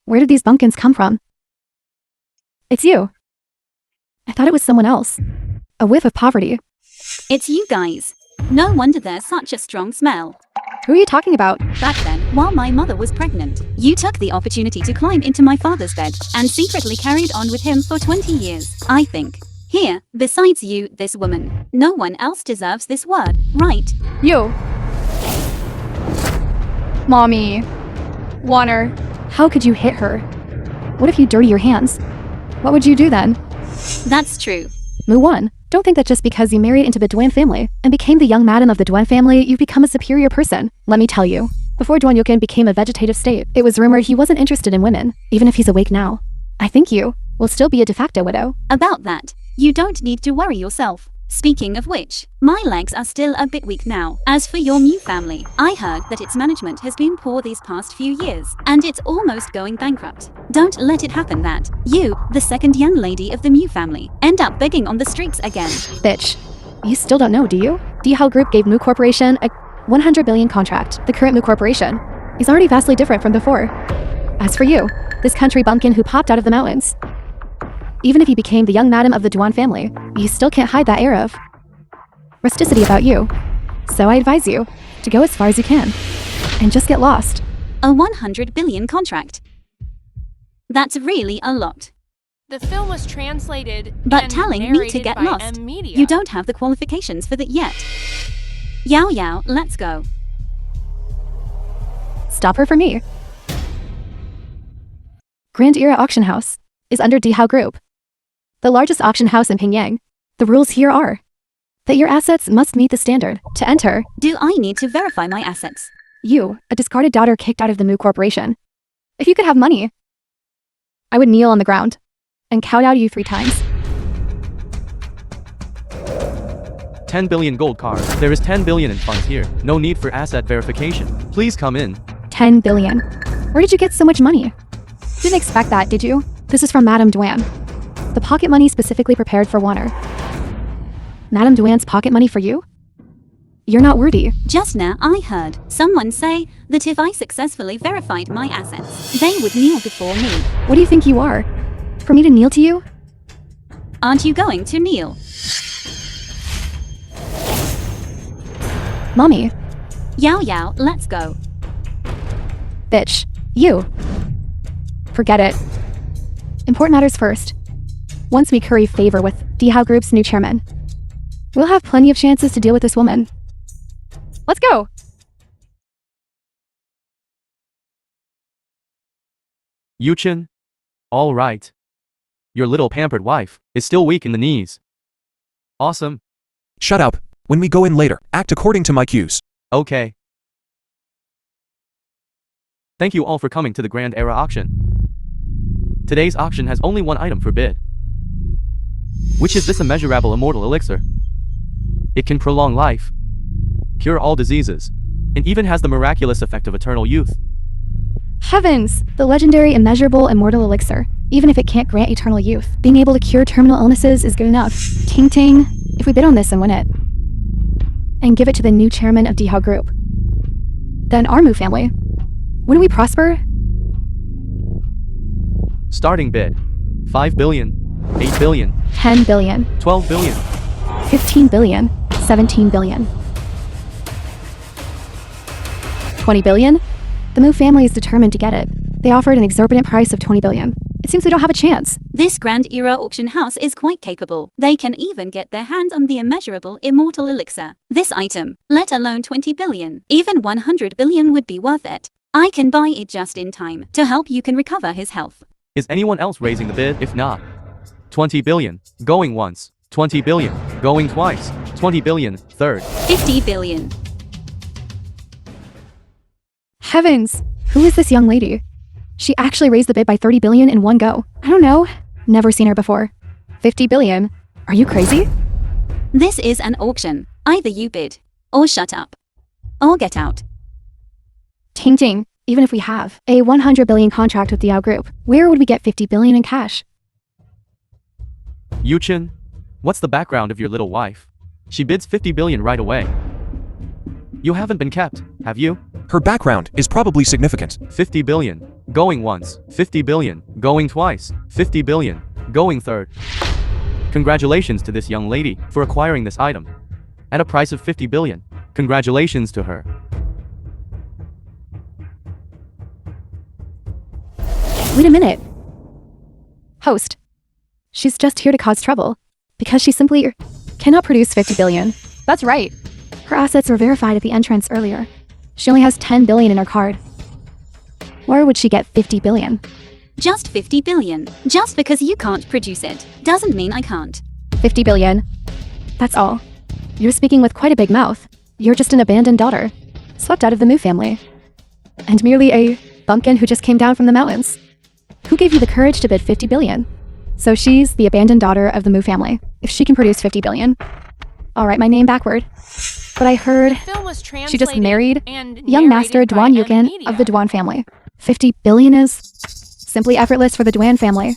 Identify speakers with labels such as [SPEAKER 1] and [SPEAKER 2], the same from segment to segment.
[SPEAKER 1] Where did these bumpkins come from? It's you. I thought it was someone else. A whiff of poverty.
[SPEAKER 2] It's you guys. No wonder there's such a strong smell.
[SPEAKER 1] Who are you talking about?
[SPEAKER 2] Back then, while my mother was pregnant, you took the opportunity to climb into my father's bed and secretly carried on with him for 20 years, I think. Here, besides you, this woman, no one else deserves this word, right?
[SPEAKER 1] You. Mommy. Warner. How could you hit her? What if you dirty your hands? What would you do then?
[SPEAKER 2] That's true.
[SPEAKER 1] Moo 1. Don't think that just because you married into the Dwan family and became the young madam of the Dwan family, you've become a superior person. Let me tell you. Before Dwan Yokin became a vegetative state, it was rumored he wasn't interested in women, even if he's awake now. I think you will still be a de facto widow.
[SPEAKER 2] About that, you don't need to worry yourself. Speaking of which, my legs are still a bit weak now. As for your Mew family, I heard that its management has been poor these past few years, and it's almost going bankrupt. Don't let it happen that you, the second young lady of the Mew family, end up begging on the streets again.
[SPEAKER 1] Bitch. You still don't know, do you? Dihao Group gave Moo Corporation a 100 billion contract. The current Moo Corporation is already vastly different from before. As for you, this country bumpkin who popped out of the mountains, even if you became the young madam of the Dwan family, you still can't hide that air of rusticity about you. So I advise you to go as far as you can and just get lost.
[SPEAKER 2] A 100 billion contract. That's really a lot.
[SPEAKER 3] The film was translated
[SPEAKER 2] But
[SPEAKER 3] and
[SPEAKER 2] telling me to
[SPEAKER 3] narrated
[SPEAKER 2] get
[SPEAKER 3] by
[SPEAKER 2] lost,
[SPEAKER 3] Media.
[SPEAKER 2] you don't have the qualifications for that yet. Yao Yao, let's go.
[SPEAKER 1] Stop her for me. Grand Era Auction House is under Dihao Group, the largest auction house in Pingyang. The rules here are that your assets must meet the standard. To enter,
[SPEAKER 2] Do I need to verify my assets?
[SPEAKER 1] you, a discarded daughter kicked out of the Moo Corporation. If you could have money, I would kneel on the ground and kowtow to you 3 times.
[SPEAKER 4] 10 billion gold card. There is 10 billion in funds here. No need for asset verification. Please come in.
[SPEAKER 1] 10 billion. Where did you get so much money? Didn't expect that, did you? This is from Madame Dwan. The pocket money specifically prepared for Warner. Madame Dwan's pocket money for you? You're not worthy.
[SPEAKER 2] Just now I heard someone say that if I successfully verified my assets, they would kneel before me.
[SPEAKER 1] What do you think you are? For me to kneel to you?
[SPEAKER 2] Aren't you going to kneel?
[SPEAKER 1] Mommy.
[SPEAKER 2] Yao Yao, let's go.
[SPEAKER 1] Bitch. You. Forget it. Important matters first. Once we curry favor with Dihao Group's new chairman, we'll have plenty of chances to deal with this woman. Let's go!
[SPEAKER 4] Yuchin? All right. Your little pampered wife is still weak in the knees. Awesome.
[SPEAKER 5] Shut up. When we go in later, act according to my cues.
[SPEAKER 4] Okay. Thank you all for coming to the Grand Era auction. Today's auction has only one item for bid, which is this immeasurable immortal elixir. It can prolong life, cure all diseases, and even has the miraculous effect of eternal youth.
[SPEAKER 1] Heavens! The legendary immeasurable immortal elixir. Even if it can't grant eternal youth, being able to cure terminal illnesses is good enough. Ting ting. If we bid on this and win it, and give it to the new chairman of Dihao Group, then our Moo family, wouldn't we prosper?
[SPEAKER 4] Starting bid. 5 billion, 8 billion,
[SPEAKER 1] 10 billion,
[SPEAKER 4] 12 billion.
[SPEAKER 1] 15 billion, 17 billion. 20 billion? The Moo family is determined to get it. They offered an exorbitant price of 20 billion. It seems we don't have a chance.
[SPEAKER 2] This Grand Era auction house is quite capable. They can even get their hands on the immeasurable immortal elixir. This item, let alone 20 billion, even 100 billion would be worth it. I can buy it just in time to help you can recover his health.
[SPEAKER 4] Is anyone else raising the bid? If not, 20 billion, going once, 20 billion, going twice, 20 billion, third.
[SPEAKER 2] 50 billion.
[SPEAKER 1] Heavens! Who is this young lady? She actually raised the bid by 30 billion in one go. I don't know. Never seen her before. 50 billion? Are you crazy?
[SPEAKER 2] This is an auction. Either you bid, or shut up, or get out.
[SPEAKER 1] Ting ting. Even if we have a 100 billion contract with the Dihao Group, where would we get 50 billion in cash?
[SPEAKER 4] Yuchin? What's the background of your little wife? She bids 50 billion right away. You haven't been kept, have you?
[SPEAKER 5] Her background is probably significant.
[SPEAKER 4] 50 billion. Going once, 50 billion. Going twice, 50 billion. Going third. Congratulations to this young lady for acquiring this item at a price of 50 billion. Congratulations to her.
[SPEAKER 1] Wait a minute. Host. She's just here to cause trouble because she simply cannot produce 50 billion. That's right. Her assets were verified at the entrance earlier. She only has 10 billion in her card. Where would she get 50 billion?
[SPEAKER 2] Just 50 billion. Just because you can't produce it doesn't mean I can't.
[SPEAKER 1] 50 billion. That's all. You're speaking with quite a big mouth. You're just an abandoned daughter, swept out of the Mu family. And merely a bumpkin who just came down from the mountains. Who gave you the courage to bid 50 billion? So she's the abandoned daughter of the Mu family, if she can produce 50 billion. I'll write my name backward. But I heard
[SPEAKER 3] Film was
[SPEAKER 1] she just married
[SPEAKER 3] and
[SPEAKER 1] young master
[SPEAKER 3] narrated by
[SPEAKER 1] Dwan Yukin
[SPEAKER 3] Media.
[SPEAKER 1] of the Dwan family. 50 billion is simply effortless for the Dwan family.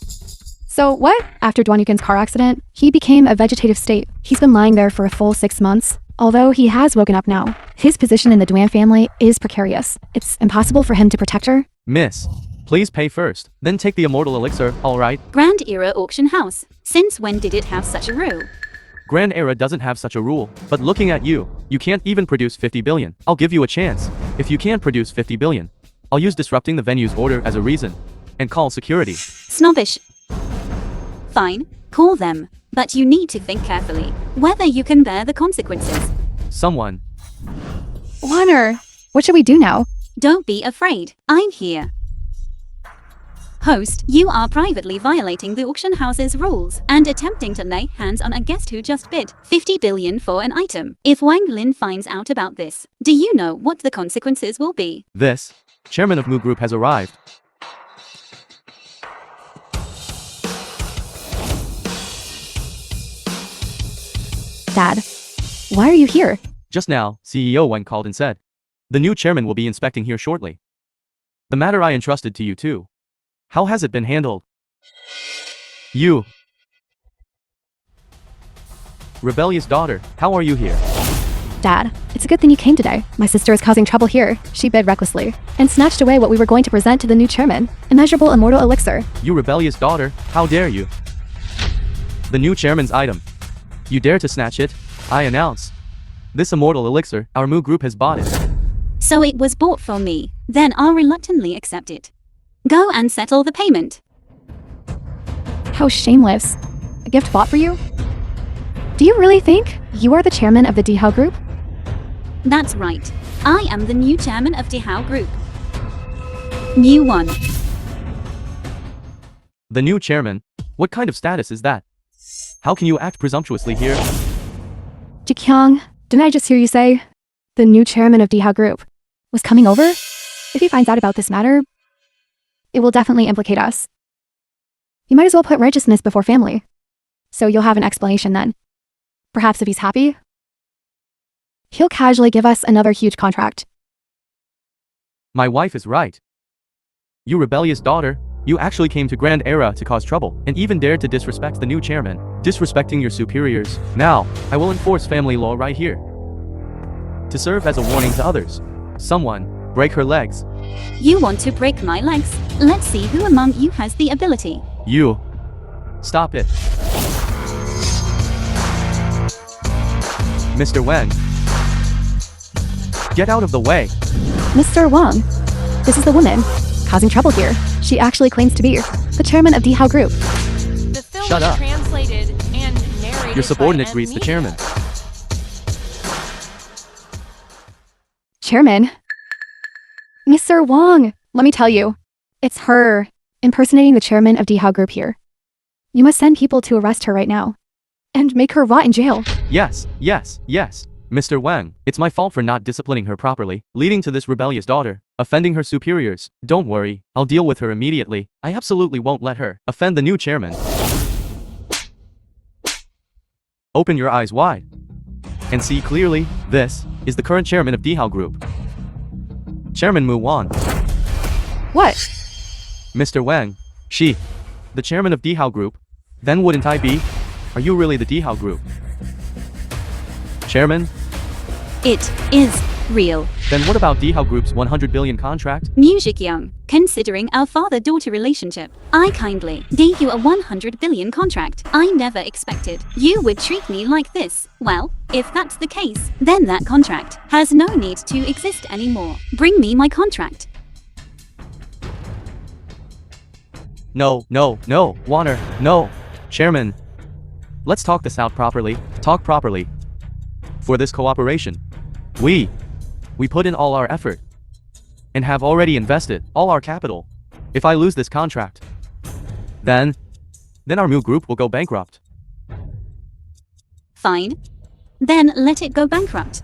[SPEAKER 1] So what? After Dwan Yukin's car accident, he became a vegetative state. He's been lying there for a full 6 months. Although he has woken up now, his position in the Dwan family is precarious. It's impossible for him to protect her.
[SPEAKER 4] Miss, please pay first, then take the immortal elixir, alright?
[SPEAKER 2] Grand Era Auction House. Since when did it have such a rule?
[SPEAKER 4] Grand Era doesn't have such a rule, but looking at you, you can't even produce 50 billion. I'll give you a chance. If you can't produce 50 billion, I'll use disrupting the venue's order as a reason, and call security.
[SPEAKER 2] Snobbish. Fine, call them. But you need to think carefully whether you can bear the consequences.
[SPEAKER 4] Someone.
[SPEAKER 1] Warner, what should we do now?
[SPEAKER 2] Don't be afraid. I'm here. Host, you are privately violating the auction house's rules and attempting to lay hands on a guest who just bid 50 billion for an item. If Wang Lin finds out about this, do you know what the consequences will be?
[SPEAKER 4] This chairman of Mu Group has arrived.
[SPEAKER 1] Dad, why are you here?
[SPEAKER 4] Just now, CEO Wang called and said, the new chairman will be inspecting here shortly. The matter I entrusted to you too. How has it been handled? You. Rebellious daughter, how are you here?
[SPEAKER 1] Dad, it's a good thing you came today. My sister is causing trouble here. She bid recklessly and snatched away what we were going to present to the new chairman, immeasurable immortal elixir.
[SPEAKER 4] You rebellious daughter, how dare you? The new chairman's item. You dare to snatch it? I announce. This immortal elixir, our Mu Group has bought it.
[SPEAKER 2] So it was bought for me, then I'll reluctantly accept it. Go and settle the payment.
[SPEAKER 1] How shameless. A gift bought for you? Do you really think you are the chairman of the Dihao Group?
[SPEAKER 2] That's right. I am the new chairman of Dihao Group. New one.
[SPEAKER 4] The new chairman? What kind of status is that? How can you act presumptuously here?
[SPEAKER 1] Jikyung, didn't I just hear you say the new chairman of Dihao Group was coming over? If he finds out about this matter, it will definitely implicate us. You might as well put righteousness before family. So you'll have an explanation then. Perhaps if he's happy, he'll casually give us another huge contract.
[SPEAKER 4] My wife is right. You rebellious daughter, you actually came to Grand Era to cause trouble, and even dared to disrespect the new chairman, disrespecting your superiors. Now, I will enforce family law right here. To serve as a warning to others. Someone, break her legs.
[SPEAKER 2] You want to break my legs? Let's see who among you has the ability.
[SPEAKER 4] You. Stop it. Mr. Wang. Get out of the way.
[SPEAKER 1] Mr. Wang, this is the woman causing trouble here. She actually claims to be the chairman of Dihao Group.
[SPEAKER 3] The film
[SPEAKER 4] Shut
[SPEAKER 3] was
[SPEAKER 4] up.
[SPEAKER 3] translated and narrated
[SPEAKER 4] Your subordinate
[SPEAKER 3] by
[SPEAKER 4] greets the
[SPEAKER 3] Media.
[SPEAKER 4] chairman.
[SPEAKER 1] Chairman? Mr. Wang, let me tell you, it's her impersonating the chairman of Dihao Group here. You must send people to arrest her right now and make her rot in jail.
[SPEAKER 4] Yes, yes, yes. Mr. Wang, it's my fault for not disciplining her properly, leading to this rebellious daughter, offending her superiors. Don't worry, I'll deal with her immediately. I absolutely won't let her offend the new chairman. Open your eyes wide and see clearly, this is the current chairman of Dihao Group. Chairman Mu Wan.
[SPEAKER 1] What?
[SPEAKER 4] Mr. Wang, she, the chairman of Dihao Group. Then wouldn't I be? Are you really the Dihao Group? Chairman?
[SPEAKER 2] It is real.
[SPEAKER 4] Then what about Dihao Group's 100 billion contract?
[SPEAKER 2] Music Young, considering our father-daughter relationship, I kindly gave you a 100 billion contract. I never expected you would treat me like this. Well, if that's the case, then that contract has no need to exist anymore. Bring me my contract.
[SPEAKER 4] No, Warner, no. Chairman, let's talk this out properly. Talk properly. For this cooperation, we put in all our effort and have already invested all our capital. If I lose this contract, then our Mu group will go bankrupt.
[SPEAKER 2] Fine. Then let it go bankrupt.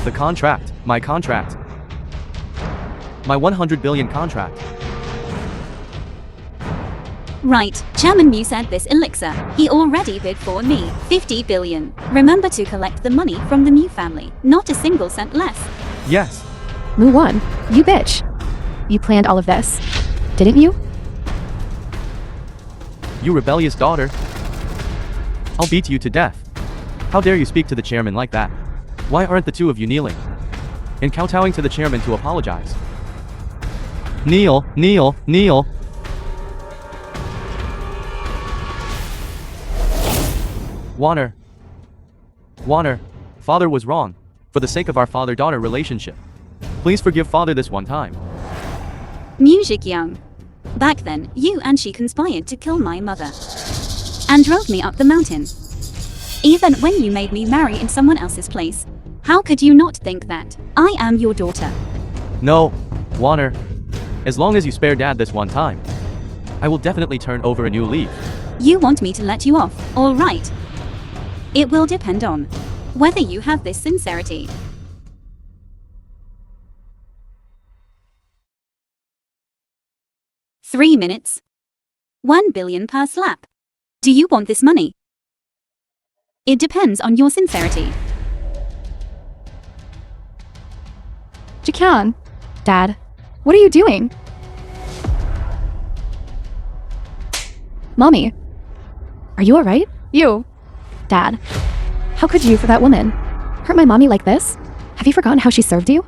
[SPEAKER 4] The contract, my 100 billion contract.
[SPEAKER 2] Right, Chairman Mu said this elixir. He already bid for me 50 billion. Remember to collect the money from the Mu family, not a single cent less.
[SPEAKER 4] Yes.
[SPEAKER 1] Mu won. You bitch. You planned all of this, didn't you?
[SPEAKER 4] You rebellious daughter. I'll beat you to death. How dare you speak to the chairman like that? Why aren't the two of you kneeling and kowtowing to the chairman to apologize? Kneel. Warner, father was wrong. For the sake of our father-daughter relationship, please forgive father this one time.
[SPEAKER 2] Music Young. Back then, you and she conspired to kill my mother and drove me up the mountain. Even when you made me marry in someone else's place, how could you not think that I am your daughter?
[SPEAKER 4] No, Warner. As long as you spare dad this one time, I will definitely turn over a new leaf.
[SPEAKER 2] You want me to let you off, all right. It will depend on whether you have this sincerity. Three minutes. 1 billion per slap. Do you want this money? It depends on your sincerity.
[SPEAKER 1] Jikan, Dad, what are you doing? Mommy, are you alright? You, Dad, how could you, for that woman, hurt my mommy like this? Have you forgotten how she served you?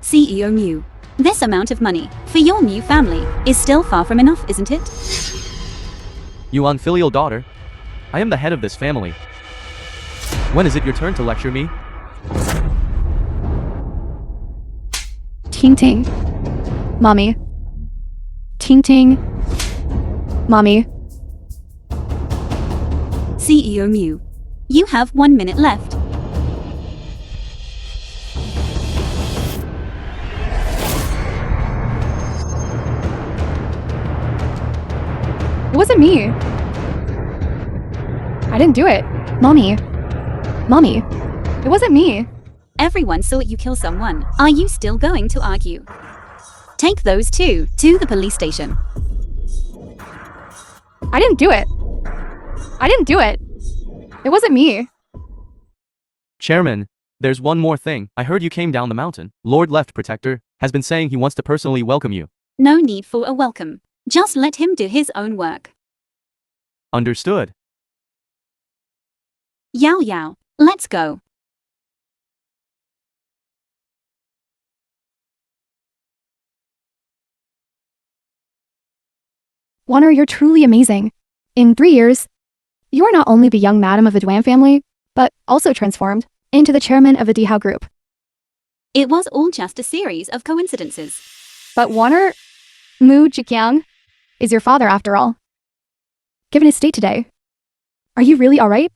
[SPEAKER 2] CEO Mu. This amount of money for your new family is still far from enough, isn't it?
[SPEAKER 4] You unfilial daughter. I am the head of this family. When is it your turn to lecture me?
[SPEAKER 1] Ting ting. Mommy. Ting ting. Mommy.
[SPEAKER 2] CEO Mu. You have 1 minute left.
[SPEAKER 1] It wasn't me. I didn't do it. Mommy. It wasn't me.
[SPEAKER 2] Everyone saw you kill someone. Are you still going to argue? Take those two to the police station.
[SPEAKER 1] I didn't do it. It wasn't me.
[SPEAKER 4] Chairman, there's one more thing. I heard you came down the mountain. Lord Left Protector has been saying he wants to personally welcome you.
[SPEAKER 2] No need for a welcome. Just let him do his own work.
[SPEAKER 4] Understood.
[SPEAKER 2] Yao, let's go.
[SPEAKER 1] Warner, you're truly amazing. In 3 years, you are not only the young madam of the Dwan family, but also transformed into the chairman of the Dihao Group.
[SPEAKER 2] It was all just a series of coincidences.
[SPEAKER 1] But Warner, Mu Jikyang, is your father after all. Given his state today, are you really alright?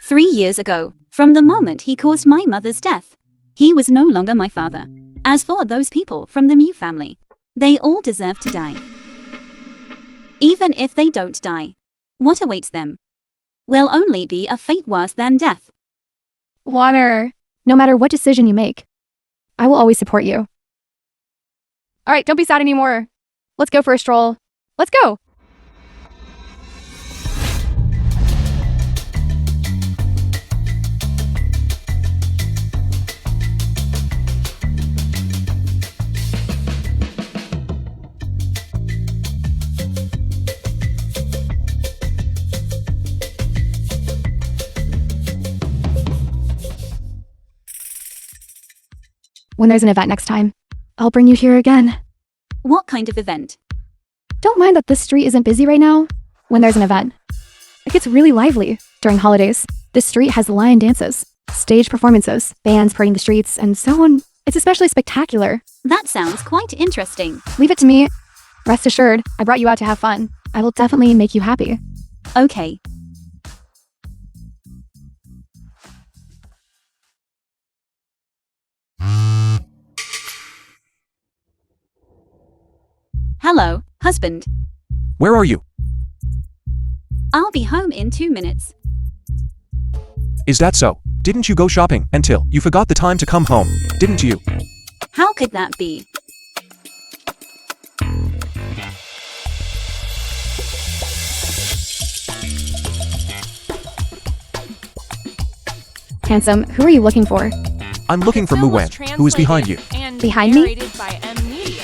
[SPEAKER 2] 3 years ago, from the moment he caused my mother's death, he was no longer my father. As for those people from the Mu family, they all deserve to die. Even if they don't die, what awaits them will only be a fate worse than death.
[SPEAKER 1] Warner, no matter what decision you make, I will always support you. Alright, don't be sad anymore. Let's go for a stroll. Let's go! When there's an event next time, I'll bring you here again.
[SPEAKER 2] What kind of event?
[SPEAKER 1] Don't mind that this street isn't busy right now. When there's an event, it gets really lively. During holidays, this street has lion dances, stage performances, bands parading the streets, and so on. It's especially spectacular.
[SPEAKER 2] That sounds quite interesting.
[SPEAKER 1] Leave it to me. Rest assured, I brought you out to have fun. I will definitely make you happy.
[SPEAKER 2] Okay. Hello, husband.
[SPEAKER 5] Where are you?
[SPEAKER 2] I'll be home in 2 minutes.
[SPEAKER 5] Is that so? Didn't you go shopping until you forgot the time to come home, didn't you?
[SPEAKER 2] How could that be?
[SPEAKER 1] Handsome, who are you looking for?
[SPEAKER 5] I'm looking for
[SPEAKER 3] The film was
[SPEAKER 5] Muwen, who is behind you.
[SPEAKER 3] translated and
[SPEAKER 1] Behind me?
[SPEAKER 3] narrated by M Media.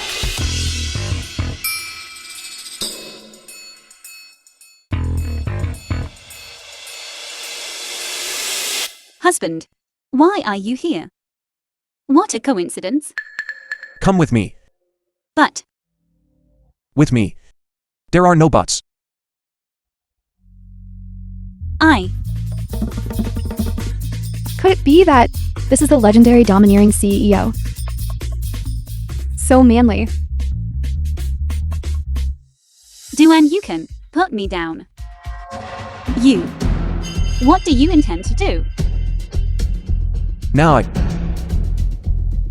[SPEAKER 2] Husband, why are you here? What a coincidence.
[SPEAKER 5] Come with me.
[SPEAKER 2] But,
[SPEAKER 5] With me. There are no buts.
[SPEAKER 1] Could it be that this is the legendary domineering CEO? So manly.
[SPEAKER 2] Duyên, you can put me down. You. What do you intend to do?
[SPEAKER 5] Now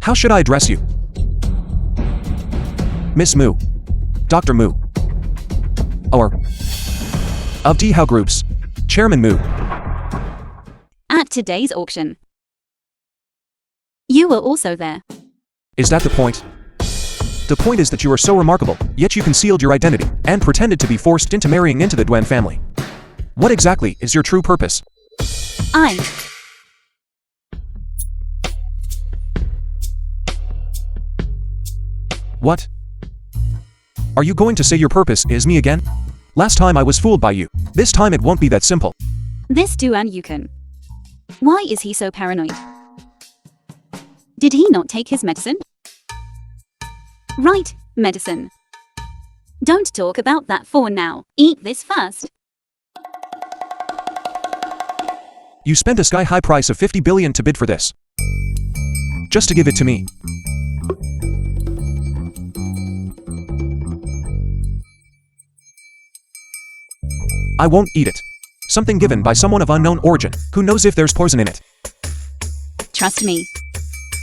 [SPEAKER 5] How should I address you? Miss Mu. Dr. Mu. Or of D How Group's Chairman Mu.
[SPEAKER 2] At today's auction. You were also there.
[SPEAKER 5] Is that the point? The point is that you are so remarkable, yet you concealed your identity and pretended to be forced into marrying into the Duyên family. What exactly is your true purpose? What? Are you going to say your purpose is me again? Last time I was fooled by you. This time it won't be that simple.
[SPEAKER 2] This Duyên you can. Why is he so paranoid? Did he not take his medicine? Right, medicine. Don't talk about that for now. Eat this first.
[SPEAKER 5] You spent a sky-high price of 50 billion to bid for this. Just to give it to me. I won't eat it. Something given by someone of unknown origin, who knows if there's poison in it.
[SPEAKER 2] Trust me.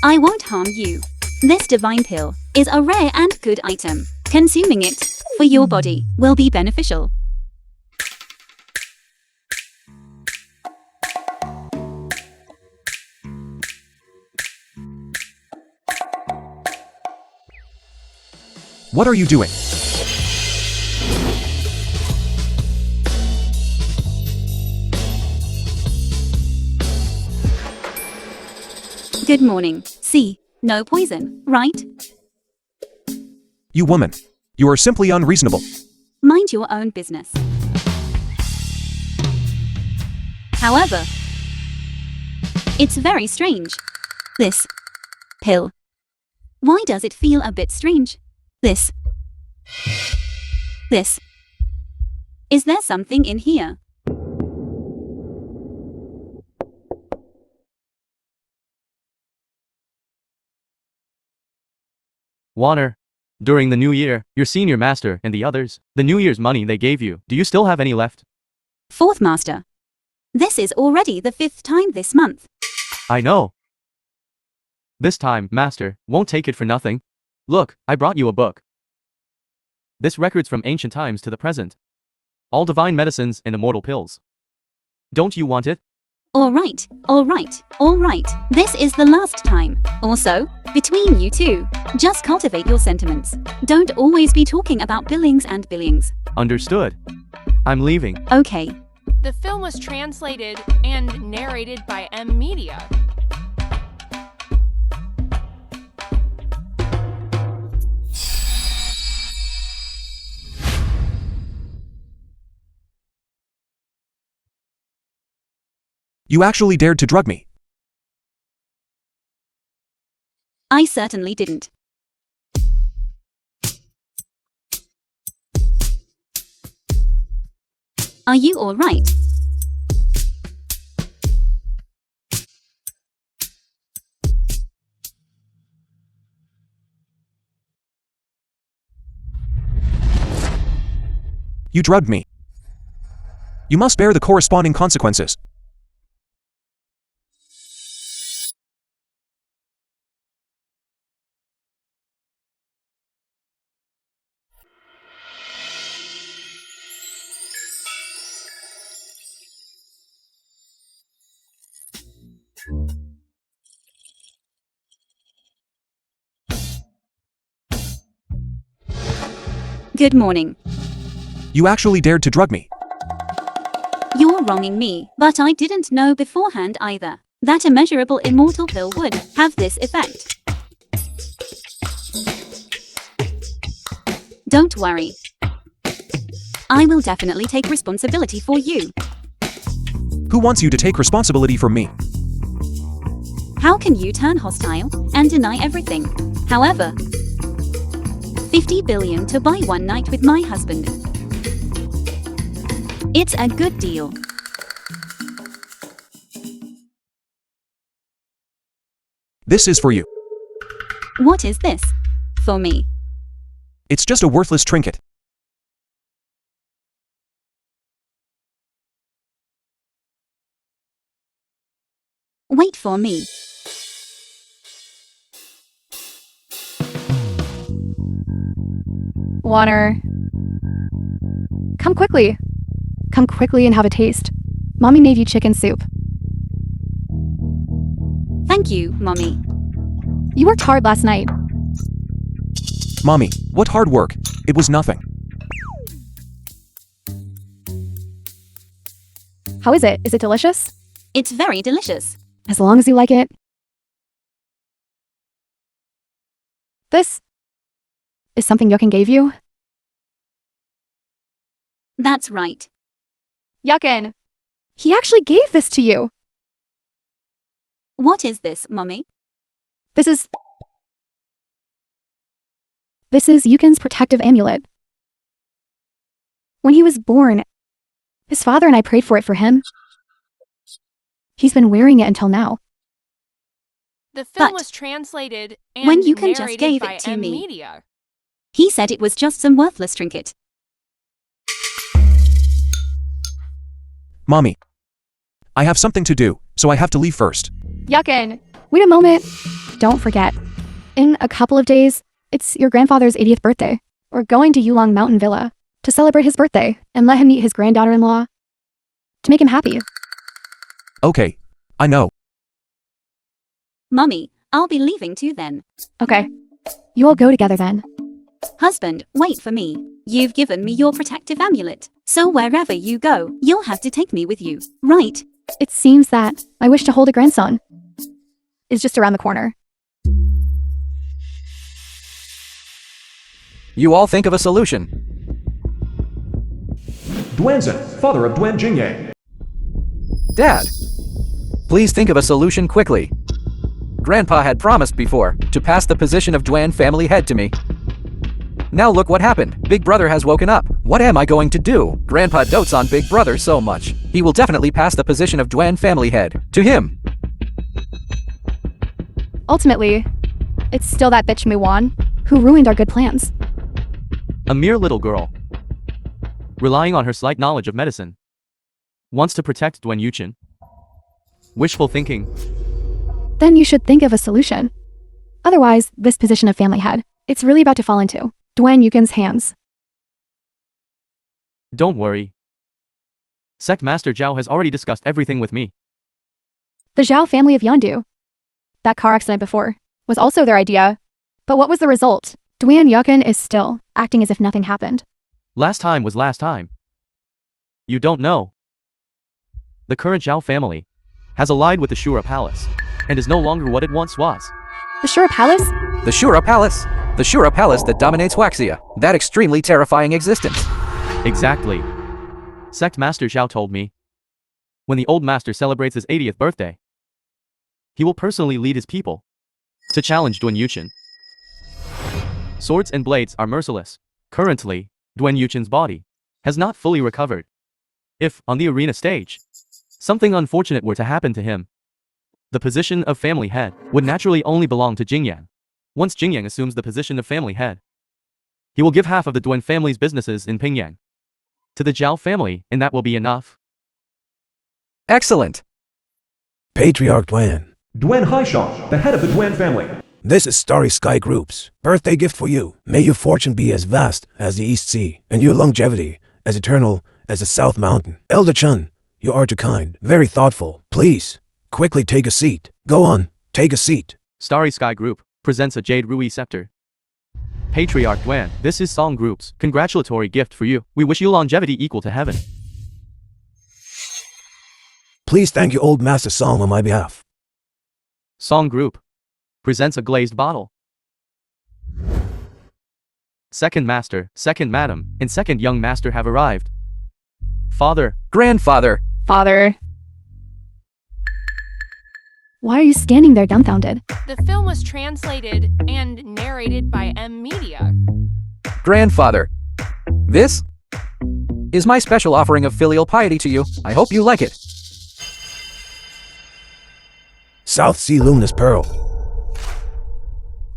[SPEAKER 2] I won't harm you. This divine pill is a rare and good item. Consuming it for your body will be beneficial.
[SPEAKER 5] What are you doing?
[SPEAKER 2] Good morning. See, no poison, right?
[SPEAKER 5] You woman. You are simply unreasonable.
[SPEAKER 2] Mind your own business. However, it's very strange. This pill. Why does it feel a bit strange? This. Is there something in here?
[SPEAKER 4] Warner. During the new year, your senior master and the others, the New Year's money they gave you, do you still have any left?
[SPEAKER 2] Fourth master. This is already the 5th time this month.
[SPEAKER 4] I know. This time, master, won't take it for nothing. Look, I brought you a book. This records from ancient times to the present. All divine medicines and immortal pills. Don't you want it?
[SPEAKER 2] All right. This is the last time. Also, between you two, just cultivate your sentiments. Don't always be talking about billings and billings.
[SPEAKER 4] Understood. I'm leaving.
[SPEAKER 2] Okay.
[SPEAKER 3] The film was translated and narrated by M Media.
[SPEAKER 5] You actually dared to drug me.
[SPEAKER 2] I certainly didn't. Are you all right?
[SPEAKER 5] You drugged me. You must bear the corresponding consequences.
[SPEAKER 2] Good morning.
[SPEAKER 5] You actually dared to drug me.
[SPEAKER 2] You're wronging me, but I didn't know beforehand either that a measurable immortal pill would have this effect. Don't worry. I will definitely take responsibility for you.
[SPEAKER 5] Who wants you to take responsibility for me?
[SPEAKER 2] How can you turn hostile and deny everything? However, 50 billion to buy one night with my husband. It's a good deal.
[SPEAKER 5] This is for you.
[SPEAKER 2] What is this? For me.
[SPEAKER 5] It's just a worthless trinket.
[SPEAKER 2] Wait for me.
[SPEAKER 1] Water. Come quickly. Come quickly and have a taste. Mommy made you chicken soup.
[SPEAKER 2] Thank you, Mommy.
[SPEAKER 1] You worked hard last night.
[SPEAKER 5] Mommy, what hard work? It was nothing.
[SPEAKER 1] How is it? Is it delicious?
[SPEAKER 2] It's very delicious.
[SPEAKER 1] As long as you like it. This is something Yukin gave you?
[SPEAKER 2] That's right.
[SPEAKER 1] Yukin! He actually gave this to you!
[SPEAKER 2] What is this, Mommy?
[SPEAKER 1] This is Yukin's protective amulet. When he was born, his father and I prayed for it for him. He's been wearing it until now.
[SPEAKER 3] The film
[SPEAKER 2] But
[SPEAKER 3] was translated and
[SPEAKER 2] when you can just
[SPEAKER 3] narrated
[SPEAKER 2] gave
[SPEAKER 3] by
[SPEAKER 2] it to me.
[SPEAKER 3] Media.
[SPEAKER 2] He said it was just some worthless trinket.
[SPEAKER 5] Mommy, I have something to do, so I have to leave first.
[SPEAKER 1] Yukin! Wait a moment. Don't forget. In a couple of days, it's your grandfather's 80th birthday. We're going to Yulong Mountain Villa to celebrate his birthday and let him meet his granddaughter-in-law to make him happy.
[SPEAKER 5] Okay, I know.
[SPEAKER 2] Mommy, I'll be leaving too then.
[SPEAKER 1] Okay. You all go together then.
[SPEAKER 2] Husband, wait for me. You've given me your protective amulet, so wherever you go, you'll have to take me with you, right?
[SPEAKER 1] It seems that my wish to hold a grandson is just around the corner.
[SPEAKER 6] You all think of a solution.
[SPEAKER 5] Duanzin, father of Duan Jingye.
[SPEAKER 6] Dad, please think of a solution quickly. Grandpa had promised before to pass the position of Duan family head to me. Now look what happened. Big Brother has woken up. What am I going to do? Grandpa dotes on Big Brother so much. He will definitely pass the position of Duan family head to him.
[SPEAKER 1] Ultimately, it's still that bitch Muwan who ruined our good plans.
[SPEAKER 4] A mere little girl, relying on her slight knowledge of medicine, wants to protect Duen Yuchen. Wishful thinking.
[SPEAKER 1] Then you should think of a solution. Otherwise, this position of family head, it's really about to fall into Duen Yukin's hands.
[SPEAKER 4] Don't worry. Sect Master Zhao has already discussed everything with me.
[SPEAKER 1] The Zhao family of Yandu. That car accident before was also their idea. But what was the result? Duen Yukin is still acting as if nothing happened.
[SPEAKER 4] Last time was last time. You don't know. The current Zhao family has allied with the Shura Palace and is no longer what it once was.
[SPEAKER 1] The Shura Palace?
[SPEAKER 6] The Shura Palace. The Shura Palace that dominates Waxia. That extremely terrifying existence.
[SPEAKER 4] Exactly. Sect Master Zhao told me. When the old master celebrates his 80th birthday, he will personally lead his people to challenge Duen Yuchen. Swords and blades are merciless. Currently, Duen Yuchen's body has not fully recovered. If, on the arena stage, something unfortunate were to happen to him, the position of family head would naturally only belong to Jingyang. Once Jingyang assumes the position of family head, he will give half of the Duen family's businesses in Pingyang to the Zhao family, and that will be enough.
[SPEAKER 6] Excellent.
[SPEAKER 7] Patriarch Duen.
[SPEAKER 5] Duen Haishang, the head of the Duen family.
[SPEAKER 7] This is Starry Sky Group's birthday gift for you. May your fortune be as vast as the East Sea, and your longevity as eternal as the South Mountain. Elder Chun, you are too kind, very thoughtful. Please, quickly take a seat. Go on, take a seat.
[SPEAKER 4] Starry Sky Group presents a Jade Rui Scepter. Patriarch Duen, this is Song Group's congratulatory gift for you. We wish you longevity equal to heaven.
[SPEAKER 7] Please thank your old master Song on my behalf.
[SPEAKER 4] Song Group presents a glazed bottle. Second master, second madam, and second young master have arrived. Father,
[SPEAKER 6] Grandfather.
[SPEAKER 1] Father. Why are you standing there dumbfounded?
[SPEAKER 3] The film was translated and narrated by M Media.
[SPEAKER 6] Grandfather. This is my special offering of filial piety to you. I hope you like it.
[SPEAKER 7] South Sea Luminous Pearl.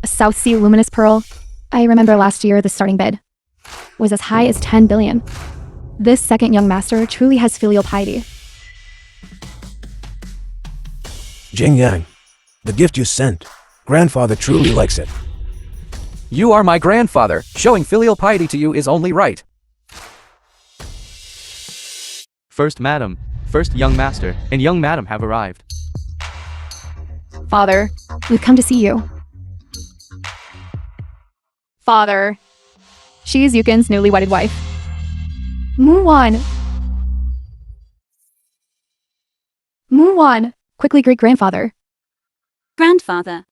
[SPEAKER 1] A South Sea luminous pearl? I remember last year the starting bid was as high as 10 billion. This second young master truly has filial piety.
[SPEAKER 7] Jingyang, the gift you sent. Grandfather truly likes it.
[SPEAKER 6] You are my grandfather. Showing filial piety to you is only right.
[SPEAKER 4] first madam, first young master, and young madam have arrived.
[SPEAKER 1] Father, we've come to see you. Father, she is Yukin's newly wedded wife. Muwan! Muwan! Quickly greet grandfather.
[SPEAKER 2] Grandfather.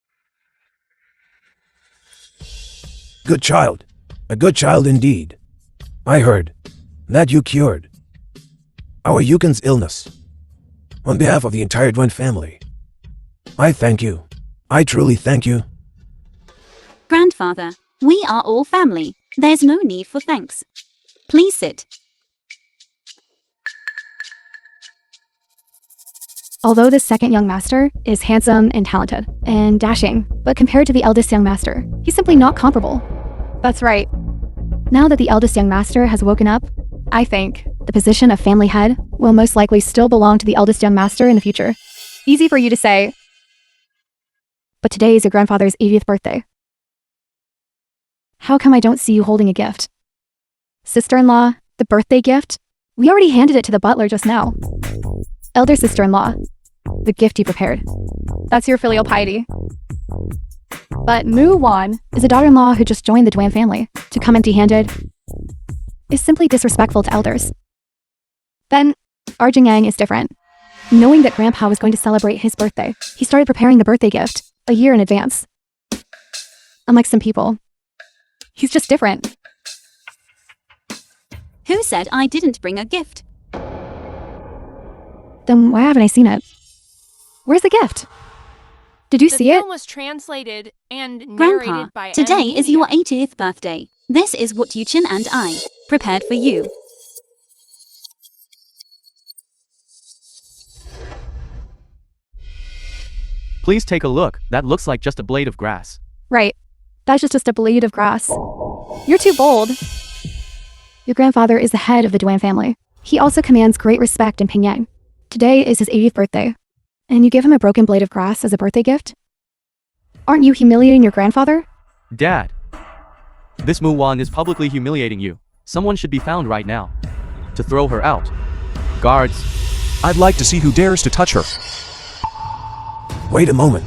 [SPEAKER 7] Good child. A good child indeed. I heard that you cured our Yukin's illness. On behalf of the entire Duen family, I thank you. I truly thank you.
[SPEAKER 2] Grandfather, we are all family. There's no need for thanks. Please sit.
[SPEAKER 1] Although this second young master is handsome and talented and dashing, but compared to the eldest young master, he's simply not comparable. That's right. Now that the eldest young master has woken up, I think the position of family head will most likely still belong to the eldest young master in the future. Easy for you to say, but today is your grandfather's 80th birthday. How come I don't see you holding a gift? Sister-in-law, the birthday gift? We already handed it to the butler just now. Elder sister-in-law, the gift you prepared. That's your filial piety. But Mu Wan is a daughter-in-law who just joined the Duen family. To come empty-handed is simply disrespectful to elders. Then, our Jingyang is different. Knowing that Grandpa was going to celebrate his birthday, he started preparing the birthday gift a year in advance. Unlike some people, he's just different.
[SPEAKER 2] Who said I didn't bring a gift?
[SPEAKER 1] Then why haven't I seen it? Where's the gift? Did you
[SPEAKER 3] The
[SPEAKER 1] see it?
[SPEAKER 3] film was translated and narrated
[SPEAKER 2] Grandpa,
[SPEAKER 3] by
[SPEAKER 2] today
[SPEAKER 3] M
[SPEAKER 2] is your
[SPEAKER 3] Media.
[SPEAKER 2] 80th birthday. This is what Yuchin and I prepared for you.
[SPEAKER 4] Please take a look. That looks like just a blade of grass.
[SPEAKER 1] Right. That's just a blade of grass. You're too bold. Your grandfather is the head of the Duen family. He also commands great respect in Pingyang. Today is his 80th birthday, and you give him a broken blade of grass as a birthday gift? Aren't you humiliating your grandfather?
[SPEAKER 4] Dad, this Mu Wan is publicly humiliating you. Someone should be found right now to throw her out. Guards,
[SPEAKER 5] I'd like to see who dares to touch her.
[SPEAKER 7] Wait a moment.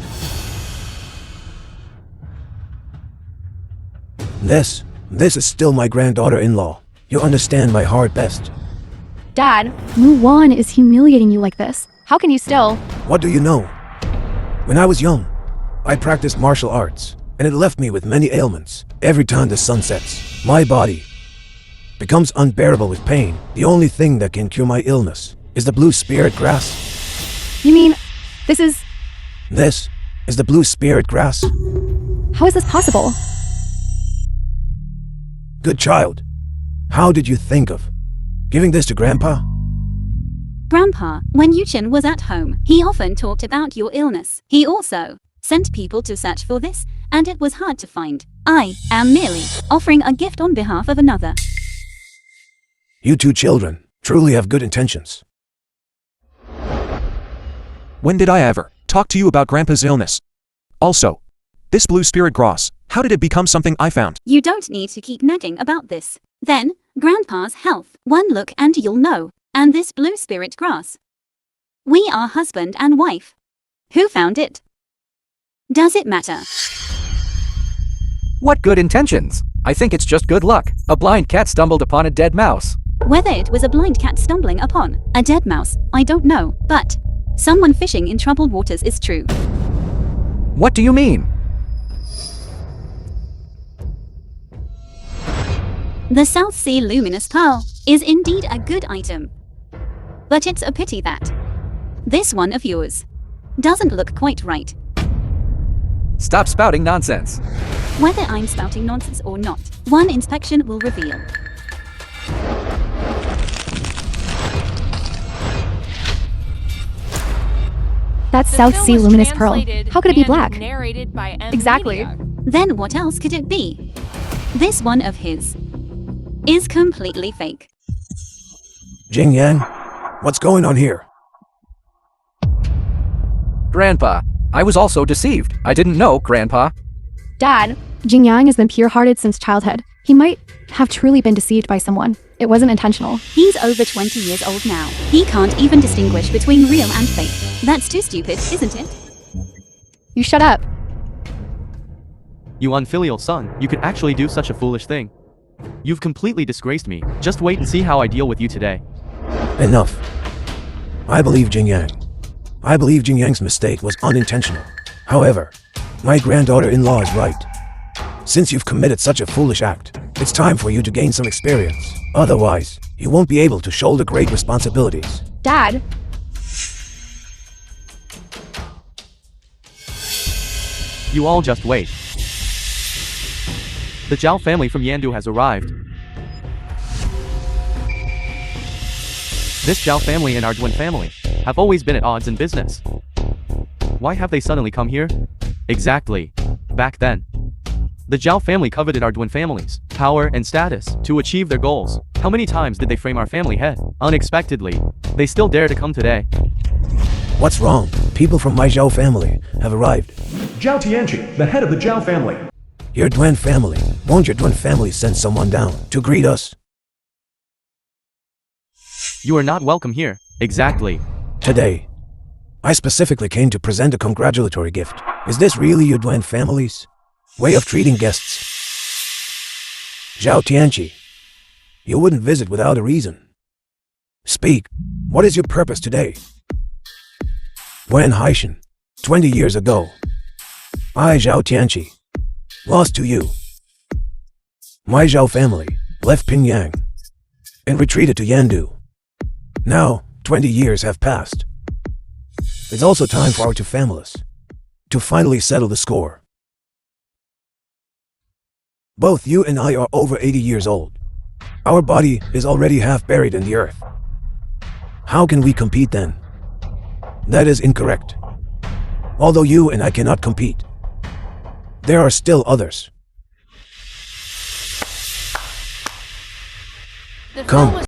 [SPEAKER 7] This is still my granddaughter-in-law. You understand my heart best.
[SPEAKER 1] Dad, Mu Wan is humiliating you like this. How can you still?
[SPEAKER 7] What do you know? When I was young, I practiced martial arts, and it left me with many ailments. Every time the sun sets, my body becomes unbearable with pain. The only thing that can cure my illness is the blue spirit grass.
[SPEAKER 1] You mean, this is...
[SPEAKER 7] This is the blue spirit grass.
[SPEAKER 1] How is this possible?
[SPEAKER 7] Good child. How did you think of giving this to Grandpa?
[SPEAKER 2] Grandpa, when Yuchen was at home, he often talked about your illness. He also sent people to search for this, and it was hard to find. I am merely offering a gift on behalf of another.
[SPEAKER 7] You two children truly have good intentions.
[SPEAKER 5] When did I ever talk to you about Grandpa's illness? Also, this blue spirit grass, how did it become something I found?
[SPEAKER 2] You don't need to keep nagging about this. Then, Grandpa's health. One look and you'll know. And this blue spirit grass. We are husband and wife. Who found it? Does it matter?
[SPEAKER 6] What good intentions? I think it's just good luck. A blind cat stumbled upon a dead mouse.
[SPEAKER 2] Whether it was a blind cat stumbling upon a dead mouse, I don't know. But someone fishing in troubled waters is true.
[SPEAKER 6] What do you mean?
[SPEAKER 2] The South Sea Luminous Pearl is indeed a good item. But it's a pity that this one of yours doesn't look quite right.
[SPEAKER 6] Stop spouting nonsense.
[SPEAKER 2] Whether I'm spouting nonsense or not, one inspection will reveal.
[SPEAKER 1] That's
[SPEAKER 3] The
[SPEAKER 1] South
[SPEAKER 3] film
[SPEAKER 1] Sea
[SPEAKER 3] was
[SPEAKER 1] Luminous Pearl.
[SPEAKER 3] translated
[SPEAKER 1] How could it be
[SPEAKER 3] and
[SPEAKER 1] black?
[SPEAKER 3] Narrated by M.
[SPEAKER 1] Exactly.
[SPEAKER 3] Media.
[SPEAKER 2] Then what else could it be? This one of his is completely fake.
[SPEAKER 7] Jing Yang, what's going on here?
[SPEAKER 6] Grandpa, I was also deceived. I didn't know, Grandpa.
[SPEAKER 1] Dad, Jing Yang has been pure-hearted since childhood. He might have truly been deceived by someone. It wasn't intentional.
[SPEAKER 2] He's over 20 years old now. He can't even distinguish between real and fake. That's too stupid, isn't it?
[SPEAKER 1] You shut up.
[SPEAKER 4] You unfilial son, you could actually do such a foolish thing. You've completely disgraced me. Just wait and see how I deal with you today.
[SPEAKER 7] Enough. I believe Jing Yang. I believe Jing Yang's mistake was unintentional. However, my granddaughter-in-law is right. Since you've committed such a foolish act, it's time for you to gain some experience. Otherwise, you won't be able to shoulder great responsibilities.
[SPEAKER 1] Dad.
[SPEAKER 4] You all just wait. The Zhao family from Yandu has arrived. This Zhao family and our Duyên family have always been at odds in business. Why have they suddenly come here? Exactly. Back then, the Zhao family coveted our Duyên family's power and status to achieve their goals. How many times did they frame our family head? Unexpectedly, they still dare to come today.
[SPEAKER 7] What's wrong? People from my Zhao family have arrived.
[SPEAKER 8] Zhao Tianqi, the head of the Zhao family.
[SPEAKER 7] Your Duyên family. Won't your Duyên family send someone down to greet us?
[SPEAKER 4] You are not welcome here. Exactly.
[SPEAKER 7] Today, I specifically came to present a congratulatory gift. Is this really your Duyên family's way of treating guests? Zhao Tianqi, you wouldn't visit without a reason. Speak. What is your purpose today? When Haishan, 20 years ago, I, Zhao Tianqi, lost to you. My Zhao family left Pingyang and retreated to Yandu. Now, 20 years have passed. It's also time for our two families to finally settle the score. Both you and I are over 80 years old. Our body is already half buried in the earth. How can we compete then? That is incorrect. Although you and I cannot compete, there are still others.
[SPEAKER 3] The film
[SPEAKER 7] Come.
[SPEAKER 3] was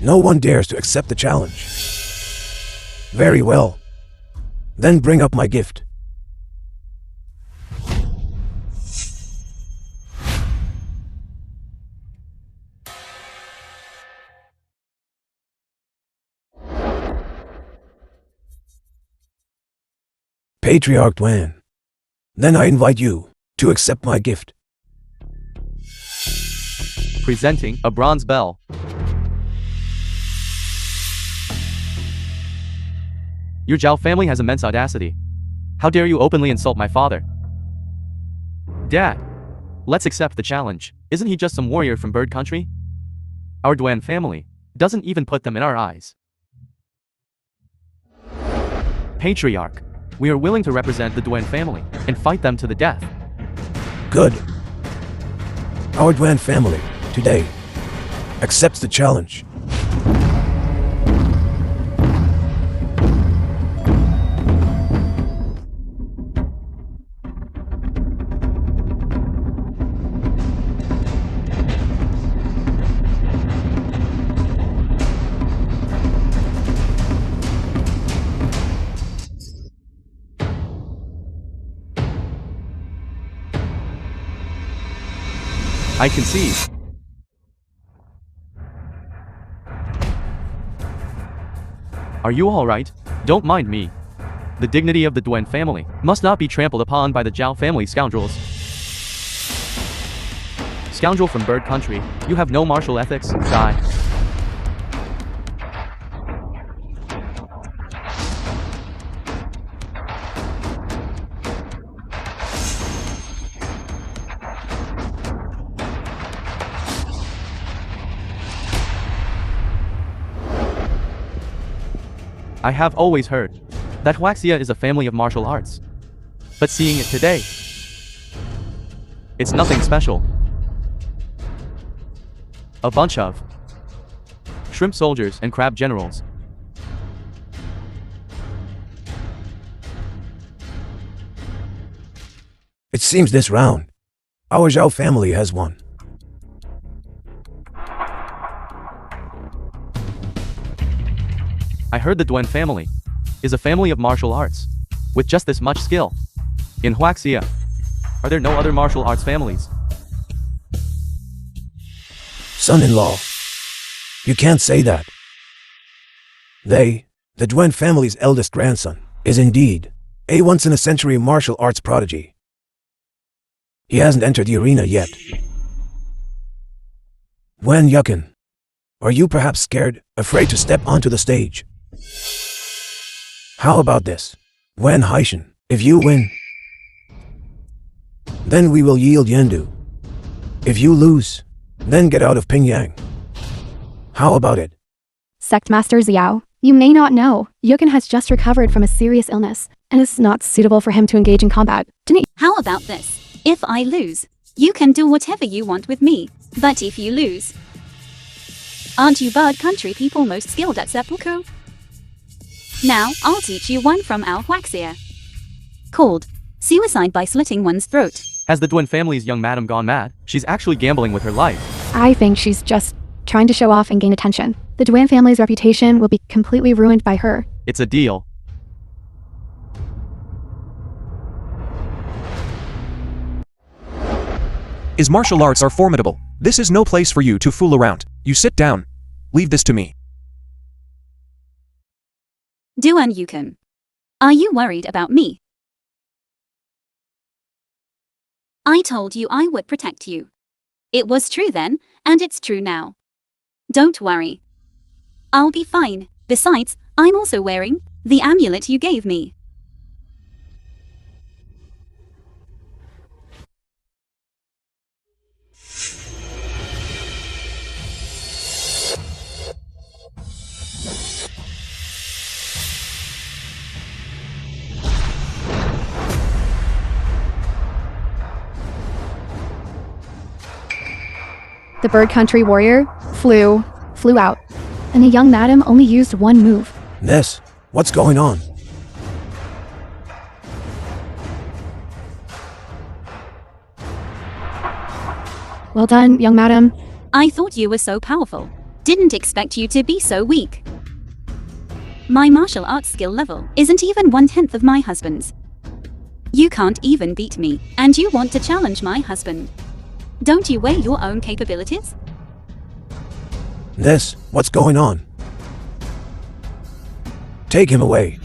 [SPEAKER 7] No one dares to accept the challenge. Very well. Then bring up my gift. Patriarch Duyên. Then I invite you to accept my gift.
[SPEAKER 4] Presenting a bronze bell. Your Zhao family has immense audacity. How dare you openly insult my father? Dad, let's accept the challenge. Isn't he just some warrior from Bird Country? Our Duyên family doesn't even put them in our eyes. Patriarch, We are willing to represent the Duen family and fight them to the death.
[SPEAKER 7] Good. Our Duen family, today, accepts the challenge.
[SPEAKER 4] I concede. Are you alright? Don't mind me. The dignity of the Duen family must not be trampled upon by the Zhao family scoundrels. Scoundrel from bird country, you have no martial ethics, die. I have always heard that Huaxia is a family of martial arts. But seeing it today, it's nothing special. A bunch of shrimp soldiers and crab generals.
[SPEAKER 7] It seems this round, our Zhao family has won.
[SPEAKER 4] I heard the Duen family is a family of martial arts with just this much skill. In Huaxia, are there no other martial arts families?
[SPEAKER 7] Son-in-law, you can't say that. They, the Duen family's eldest grandson, is indeed a once-in-a-century martial arts prodigy. He hasn't entered the arena yet. Wen Yukin, are you perhaps scared, afraid to step onto the stage? How about this? Wen Haishan, if you win, then we will yield Yendu. If you lose, then get out of Pingyang. How about it?
[SPEAKER 1] Sect Master Xiao, you may not know, Yukin has just recovered from a serious illness, and it's not suitable for him to engage in combat. Didn't
[SPEAKER 2] How about this? If I lose, you can do whatever you want with me. But if you lose, aren't you bird country people most skilled at seppuku? Now, I'll teach you one from our Huaxia. Called suicide by slitting one's throat.
[SPEAKER 4] Has the Duen family's young madam gone mad? She's actually gambling with her life.
[SPEAKER 1] I think she's just trying to show off and gain attention. The Duen family's reputation will be completely ruined by her.
[SPEAKER 4] It's a deal.
[SPEAKER 5] Is martial arts are formidable. This is no place for you to fool around. You sit down. Leave this to me.
[SPEAKER 2] Duan Yukon. Are you worried about me? I told you I would protect you. It was true then, and it's true now. Don't worry. I'll be fine. Besides, I'm also wearing the amulet you gave me.
[SPEAKER 1] The bird country warrior flew out, and the young madam only used one move.
[SPEAKER 7] Ness, what's going on?
[SPEAKER 1] Well done, young madam.
[SPEAKER 2] I thought you were so powerful. Didn't expect you to be so weak. My martial arts skill level isn't even 1/10 of my husband's. You can't even beat me, and you want to challenge my husband. Don't you weigh your own capabilities?
[SPEAKER 7] Ness, what's going on? Take him away.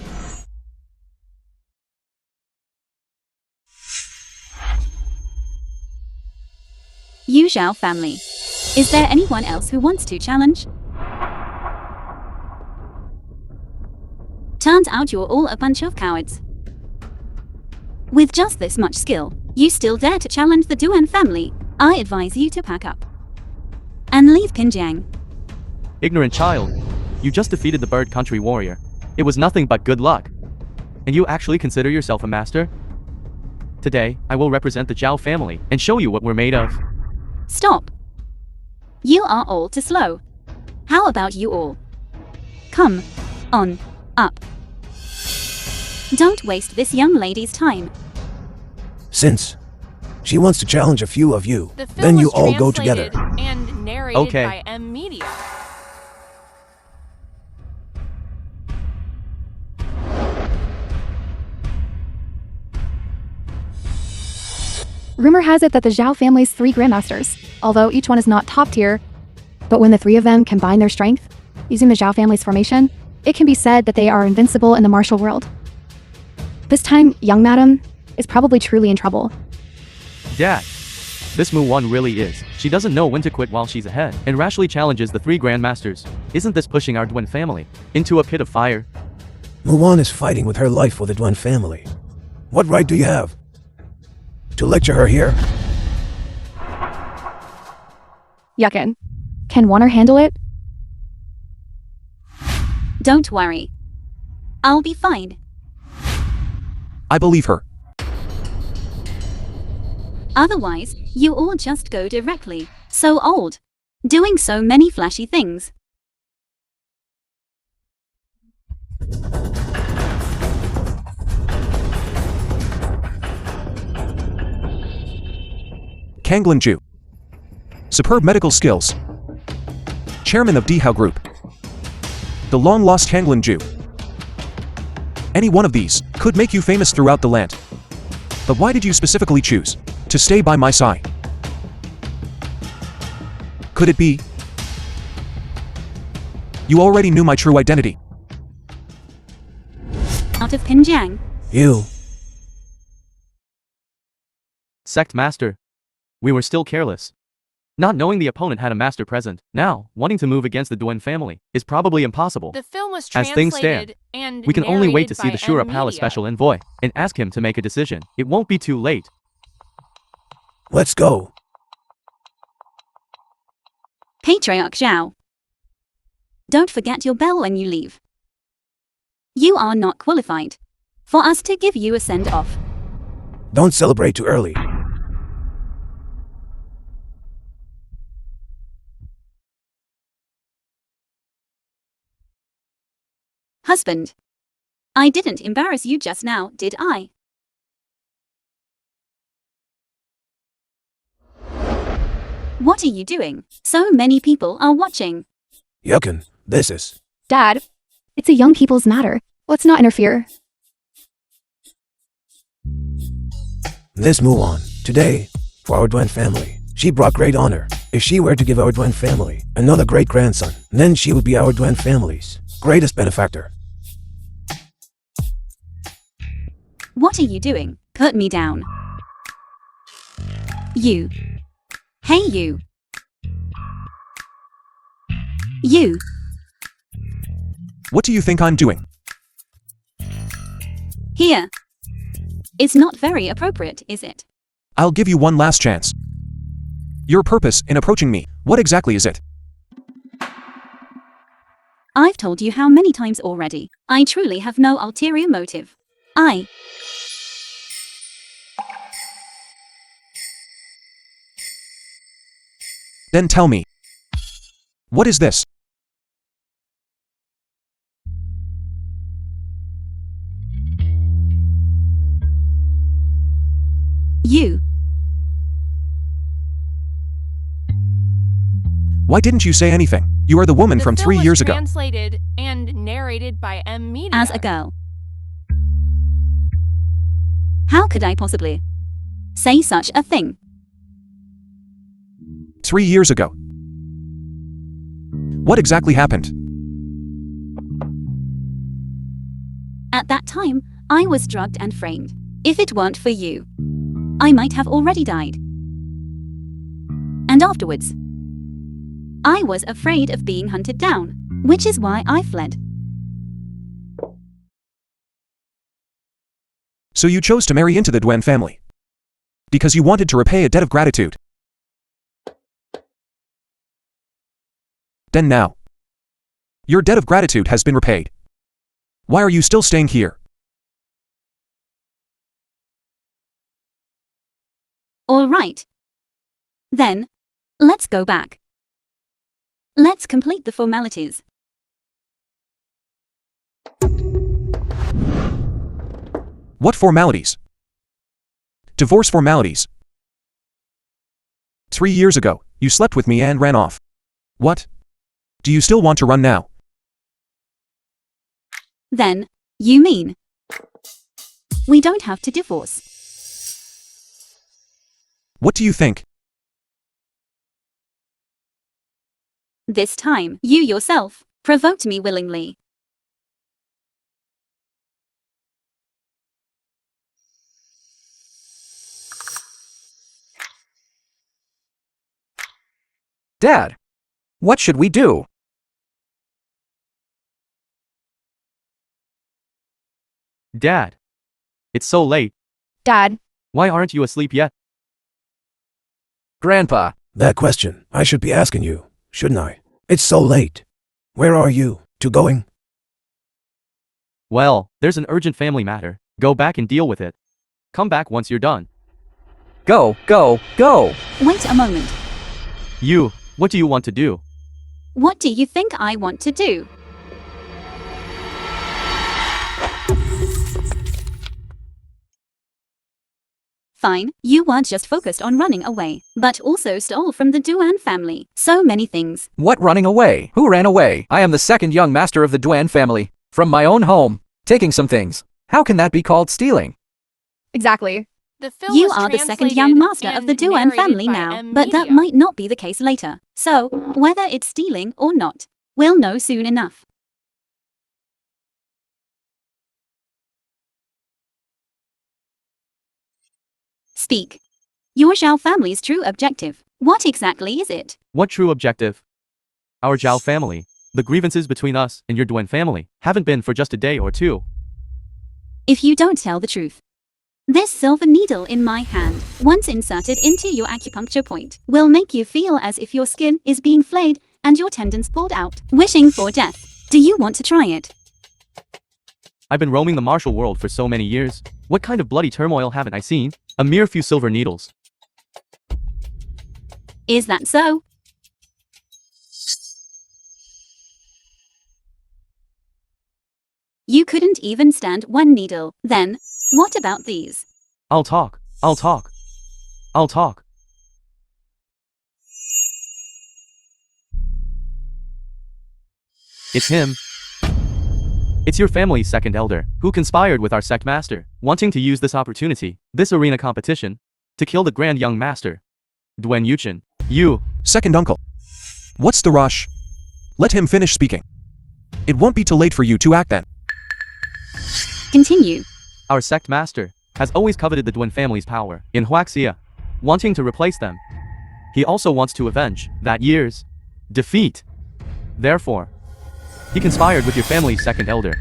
[SPEAKER 2] Yu Zhao family. Is there anyone else who wants to challenge? Turns out you're all a bunch of cowards. With just this much skill, you still dare to challenge the Duan family. I advise you to pack up and leave Pinjiang.
[SPEAKER 4] Ignorant child. You just defeated the bird country warrior. It was nothing but good luck. And you actually consider yourself a master? Today, I will represent the Zhao family and show you what we're made of.
[SPEAKER 2] Stop. You are all too slow. How about you all? Come on up. Don't waste this young lady's time.
[SPEAKER 7] Since she wants to challenge a few of you,
[SPEAKER 3] The film
[SPEAKER 7] then you
[SPEAKER 3] was
[SPEAKER 7] all go together.
[SPEAKER 3] translated and narrated
[SPEAKER 4] Okay.
[SPEAKER 3] by M Media.
[SPEAKER 1] Rumor has it that the Zhao family's 3 grandmasters, although each one is not top tier, but when the 3 of them combine their strength, using the Zhao family's formation, it can be said that they are invincible in the martial world. This time, young madam is probably truly in trouble.
[SPEAKER 4] Dad, this Mu1 really is. She doesn't know when to quit while she's ahead, and rashly challenges the 3 grandmasters. Isn't this pushing our Duen family into a pit of fire?
[SPEAKER 7] Mulan is fighting with her life for the Duen family. What right do you have to lecture her here?
[SPEAKER 1] Yuckin. Can Warner handle it?
[SPEAKER 2] Don't worry. I'll be fine.
[SPEAKER 5] I believe her.
[SPEAKER 2] Otherwise, you all just go directly. So old. Doing so many flashy things.
[SPEAKER 5] Kanglin Ju. Superb medical skills. Chairman of Dihao Group. The long-lost Kanglin Ju. Any one of these could make you famous throughout the land. But why did you specifically choose to stay by my side? Could it be you already knew my true identity?
[SPEAKER 2] Out of Pinjiang.
[SPEAKER 7] You.
[SPEAKER 4] Sect Master. We were still careless. Not knowing the opponent had a master present, now, wanting to move against the Duen family, is probably impossible.
[SPEAKER 3] The film was
[SPEAKER 4] As things stand,
[SPEAKER 3] translated and
[SPEAKER 4] we can only wait to
[SPEAKER 3] narrated
[SPEAKER 4] see
[SPEAKER 3] by
[SPEAKER 4] the Shura
[SPEAKER 3] M
[SPEAKER 4] Palace
[SPEAKER 3] Media.
[SPEAKER 4] special envoy, and ask him to make a decision. It won't be too late.
[SPEAKER 7] Let's go.
[SPEAKER 2] Patriarch Zhao. Don't forget your bell when you leave. You are not qualified for us to give you a send-off.
[SPEAKER 7] Don't celebrate too early.
[SPEAKER 2] Husband. I didn't embarrass you just now, did I? What are you doing? So many people are watching.
[SPEAKER 7] Yuckin, this is.
[SPEAKER 1] Dad, it's a young people's matter. Let's not interfere.
[SPEAKER 7] This Mulan, today, for our Duen family. She brought great honor. If she were to give our Duen family another great-grandson, then she would be our Duen family's greatest benefactor.
[SPEAKER 2] What are you doing? Put me down. You. Hey you. You.
[SPEAKER 5] What do you think I'm doing?
[SPEAKER 2] Here. It's not very appropriate, is it?
[SPEAKER 5] I'll give you one last chance. Your purpose in approaching me, what exactly is it?
[SPEAKER 2] I've told you how many times already. I truly have no ulterior motive.
[SPEAKER 5] Then tell me. What is this?
[SPEAKER 2] You.
[SPEAKER 5] Why didn't you say anything? You are the woman
[SPEAKER 3] The
[SPEAKER 5] from
[SPEAKER 3] film
[SPEAKER 5] 3
[SPEAKER 3] was
[SPEAKER 5] years ago.
[SPEAKER 3] translated and narrated by M Media.
[SPEAKER 2] As a girl. How could I possibly say such a thing?
[SPEAKER 5] 3 years ago. What exactly happened?
[SPEAKER 2] At that time, I was drugged and framed. If it weren't for you, I might have already died. And afterwards, I was afraid of being hunted down, which is why I fled.
[SPEAKER 5] So you chose to marry into the Duen family. Because you wanted to repay a debt of gratitude. Then now, your debt of gratitude has been repaid. Why are you still staying here?
[SPEAKER 2] All right. Then, let's go back. Let's complete the formalities.
[SPEAKER 5] What formalities? Divorce formalities. 3 years ago, you slept with me and ran off. What? Do you still want to run now?
[SPEAKER 2] Then, you mean we don't have to divorce?
[SPEAKER 5] What do you think?
[SPEAKER 2] This time, you yourself provoked me willingly.
[SPEAKER 6] Dad, what should we do?
[SPEAKER 4] Dad. It's so late.
[SPEAKER 1] Dad,
[SPEAKER 4] Why aren't you asleep yet?
[SPEAKER 6] Grandpa,
[SPEAKER 7] That question I should be asking you, shouldn't I? It's so late. Where are you? To going?
[SPEAKER 4] Well, there's an urgent family matter. Go back and deal with it. Come back once you're done.
[SPEAKER 6] go, go, go!
[SPEAKER 2] Wait a moment.
[SPEAKER 4] You, what do you want to do?
[SPEAKER 2] What do you think I want to do? Fine, you weren't just focused on running away, but also stole from the Duan family. So many things.
[SPEAKER 6] What running away? Who ran away? I am the second young master of the Duan family. From my own home. Taking some things. How can that be called stealing?
[SPEAKER 1] exactly.
[SPEAKER 3] The film
[SPEAKER 2] You
[SPEAKER 3] was
[SPEAKER 2] are the second
[SPEAKER 3] translated
[SPEAKER 2] young master of
[SPEAKER 3] and
[SPEAKER 2] the Duan
[SPEAKER 3] narrated
[SPEAKER 2] family
[SPEAKER 3] by
[SPEAKER 2] now,
[SPEAKER 3] M.
[SPEAKER 2] but that
[SPEAKER 3] Media.
[SPEAKER 2] might not be the case later. So, whether it's stealing or not, we'll know soon enough. Speak. Your Zhao family's true objective. What exactly is it?
[SPEAKER 4] What true objective? Our Zhao family. The grievances between us and your Duen family haven't been for just a day or two.
[SPEAKER 2] If you don't tell the truth, this silver needle in my hand, once inserted into your acupuncture point, will make you feel as if your skin is being flayed and your tendons pulled out, wishing for death. Do you want to try it?
[SPEAKER 4] I've been roaming the martial world for so many years. What kind of bloody turmoil haven't I seen? A mere few silver needles.
[SPEAKER 2] Is that so? You couldn't even stand one needle. Then, what about these?
[SPEAKER 4] I'll talk. I'll talk. I'll talk. It's him. It's your family's second elder, who conspired with our sect master, wanting to use this opportunity, this arena competition, to kill the grand young master. Duen Yuchen. You.
[SPEAKER 5] Second uncle. What's the rush? Let him finish speaking. It won't be too late for you to act then.
[SPEAKER 2] Continue.
[SPEAKER 4] Our sect master has always coveted the Duen family's power in Huaxia, wanting to replace them. He also wants to avenge that year's defeat. Therefore, he conspired with your family's second elder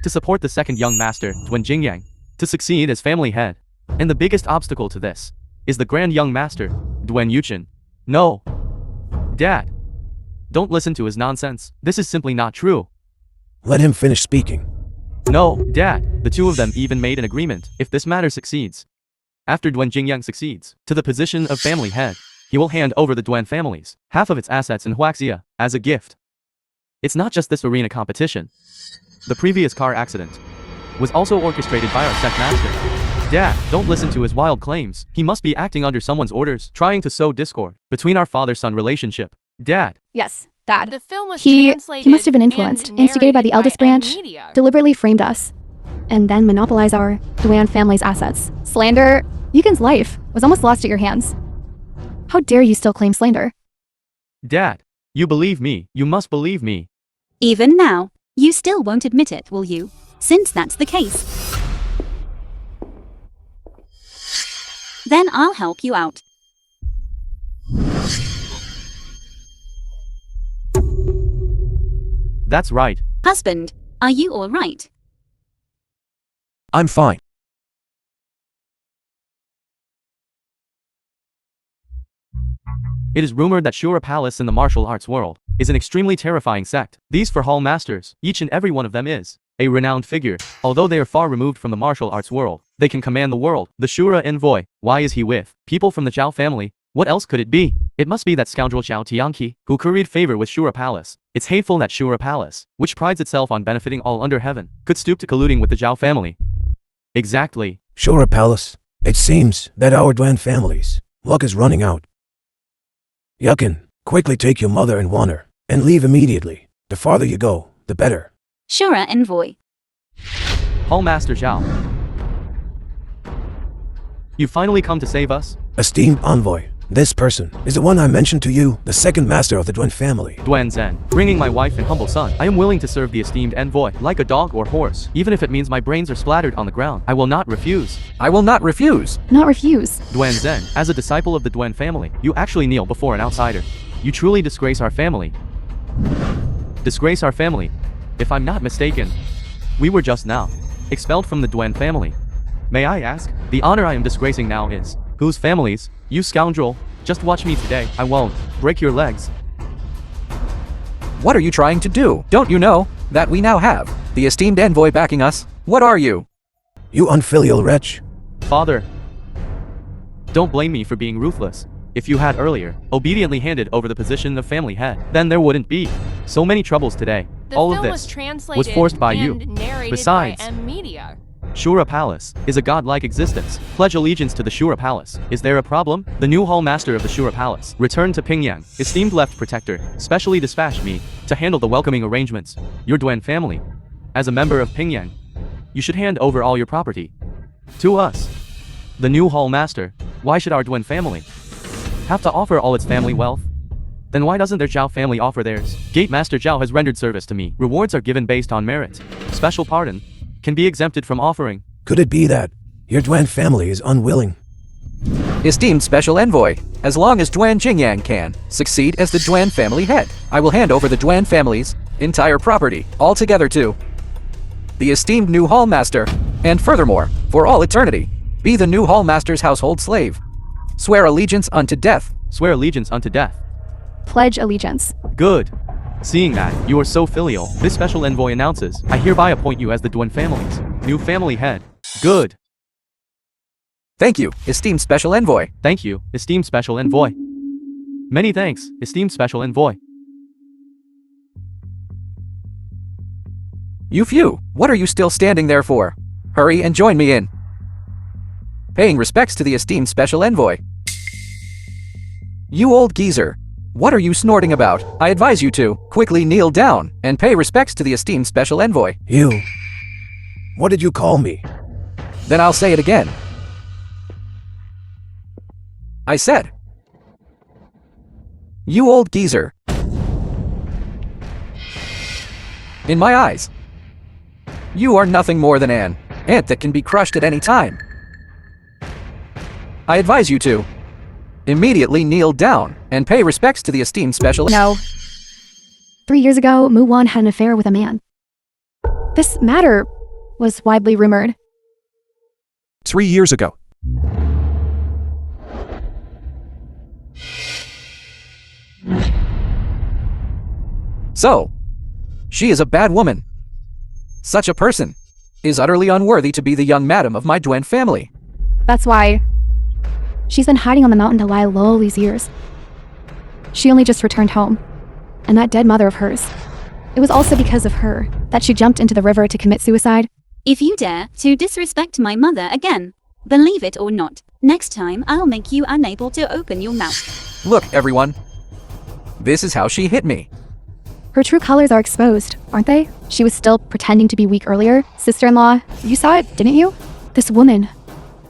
[SPEAKER 4] to support the second young master, Duen Jingyang, to succeed as family head. And the biggest obstacle to this is the grand young master, Duen Yuchen. No. Dad. Don't listen to his nonsense. This is simply not true.
[SPEAKER 7] Let him finish speaking.
[SPEAKER 4] No, Dad. The two of them even made an agreement. If this matter succeeds, after Duen Jingyang succeeds to the position of family head, he will hand over the Duen families half of its assets in Huaxia as a gift. It's not just this arena competition. The previous car accident was also orchestrated by our sect master. Dad, don't listen to his wild claims. He must be acting under someone's orders, trying to sow discord between our father-son relationship. Dad.
[SPEAKER 1] Yes, Dad.
[SPEAKER 3] The film was
[SPEAKER 1] He
[SPEAKER 3] translated
[SPEAKER 1] must have been
[SPEAKER 3] and
[SPEAKER 1] influenced, instigated by the
[SPEAKER 3] narrated
[SPEAKER 1] eldest
[SPEAKER 3] M.
[SPEAKER 1] branch,
[SPEAKER 3] Media.
[SPEAKER 1] deliberately framed us, and then monopolized our Duan family's assets. Slander. Yukin's life was almost lost at your hands. How dare you still claim slander?
[SPEAKER 4] Dad. You believe me. You must believe me.
[SPEAKER 2] Even now, you still won't admit it, will you? Since that's the case, then I'll help you out.
[SPEAKER 4] That's right.
[SPEAKER 2] Husband, are you all right?
[SPEAKER 5] I'm fine.
[SPEAKER 4] It is rumored that Shura Palace in the martial arts world is an extremely terrifying sect. These for Hall Masters, each and every one of them is A renowned figure, although they are far removed from the martial arts world, they can command the world. The Shura envoy, why is he with people from the Zhao family? What else could it be? It must be that scoundrel Zhao Tianqi, who curried favor with Shura Palace. It's hateful that Shura Palace, which prides itself on benefiting all under heaven, could stoop to colluding with the Zhao family. Exactly.
[SPEAKER 7] Shura Palace. It seems that our Duan family's luck is running out. Yukin, quickly take your mother and water, and leave immediately. The farther you go, the better.
[SPEAKER 2] Shura envoy.
[SPEAKER 4] Hall Master Zhao. You finally come to save us?
[SPEAKER 7] Esteemed envoy, this person is the one I mentioned to you, the second master of the Duan family.
[SPEAKER 4] Duan Zhen, bringing my wife and humble son. I am willing to serve the esteemed envoy, like a dog or horse. Even if it means my brains are splattered on the ground, I will not refuse.
[SPEAKER 6] I will not refuse.
[SPEAKER 1] Not refuse.
[SPEAKER 4] Duan Zhen, as a disciple of the Duan family, you actually kneel before an outsider. You truly disgrace our family. Disgrace our family. If I'm not mistaken, we were just now expelled from the Duan family. May I ask, the honor I am disgracing now is whose families? You scoundrel, just watch me today. I won't break your legs.
[SPEAKER 6] What are you trying to do? Don't you know that we now have the esteemed envoy backing us? What are you?
[SPEAKER 7] You unfilial wretch.
[SPEAKER 4] Father, don't blame me for being ruthless. If you had earlier obediently handed over the position of family head, then there wouldn't be so many troubles today.
[SPEAKER 3] The
[SPEAKER 4] All
[SPEAKER 3] film
[SPEAKER 4] of
[SPEAKER 3] was
[SPEAKER 4] this
[SPEAKER 3] translated
[SPEAKER 4] was forced by you.
[SPEAKER 3] and narrated
[SPEAKER 4] Besides,
[SPEAKER 3] by Media.
[SPEAKER 4] Shura Palace is a godlike existence. Pledge allegiance to the Shura Palace. Is there a problem? The new Hall Master of the Shura Palace returned to Pingyang. Esteemed left protector, specially dispatched me to handle the welcoming arrangements. Your Duan family, as a member of Pingyang, you should hand over all your property to us. The new Hall Master. Why should our Duan family have to offer all its family wealth? Then why doesn't their Zhao family offer theirs? Gate Master Zhao has rendered service to me. Rewards are given based on merit. Special pardon can be exempted from offering.
[SPEAKER 7] Could it be that your Duan family is unwilling?
[SPEAKER 6] Esteemed special envoy, as long as Duan Jingyang can succeed as the Duan family head, I will hand over the Duan family's entire property, altogether to the esteemed new Hall Master, and furthermore, for all eternity, be the new Hall Master's household slave. Swear allegiance unto death.
[SPEAKER 4] Swear allegiance unto death.
[SPEAKER 1] Pledge allegiance.
[SPEAKER 4] Good. Seeing that you are so filial, this special envoy announces, I hereby appoint you as the Duan family's new family head. Good.
[SPEAKER 6] Thank you, esteemed special envoy.
[SPEAKER 4] Thank you, esteemed special envoy. Many thanks, esteemed special envoy.
[SPEAKER 6] You few, what are you still standing there for? Hurry and join me in paying respects to the esteemed special envoy. You old geezer, what are you snorting about? I advise you to quickly kneel down and pay respects to the esteemed special envoy.
[SPEAKER 7] You. What did you call me?
[SPEAKER 6] Then I'll say it again. I said, you old geezer. In my eyes, you are nothing more than an ant that can be crushed at any time. I advise you to immediately kneel down and pay respects to the esteemed special.
[SPEAKER 1] No. 3 years ago, Mu Wan had an affair with a man. This matter was widely rumored.
[SPEAKER 5] 3 years ago.
[SPEAKER 6] So, she is a bad woman. Such a person is utterly unworthy to be the young madam of my Duan family.
[SPEAKER 1] That's why she's been hiding on the mountain to lie low all these years. She only just returned home. And that dead mother of hers. It was also because of her that she jumped into the river to commit suicide.
[SPEAKER 2] If you dare to disrespect my mother again, believe it or not, next time I'll make you unable to open your mouth.
[SPEAKER 6] Look, everyone. This is how she hit me.
[SPEAKER 1] Her true colors are exposed, aren't they? She was still pretending to be weak earlier. Sister-in-law, you saw it, didn't you? This woman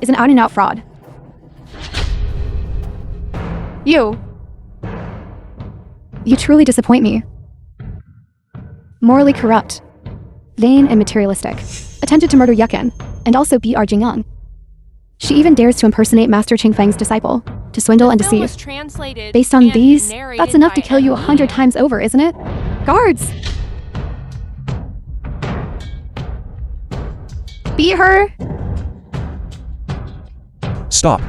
[SPEAKER 1] is an out-and-out fraud. You truly disappoint me. Morally corrupt, vain and materialistic, attempted to murder Yukin, and also beat our Jingyang. She even dares to impersonate Master Qing Feng's disciple, to swindle and
[SPEAKER 3] Film was
[SPEAKER 1] deceive.
[SPEAKER 3] translated
[SPEAKER 1] Based on
[SPEAKER 3] and
[SPEAKER 1] these,
[SPEAKER 3] narrated
[SPEAKER 1] that's enough to
[SPEAKER 3] by
[SPEAKER 1] kill you 100
[SPEAKER 3] Media.
[SPEAKER 1] times over, isn't it? Guards! Beat her!
[SPEAKER 5] Stop.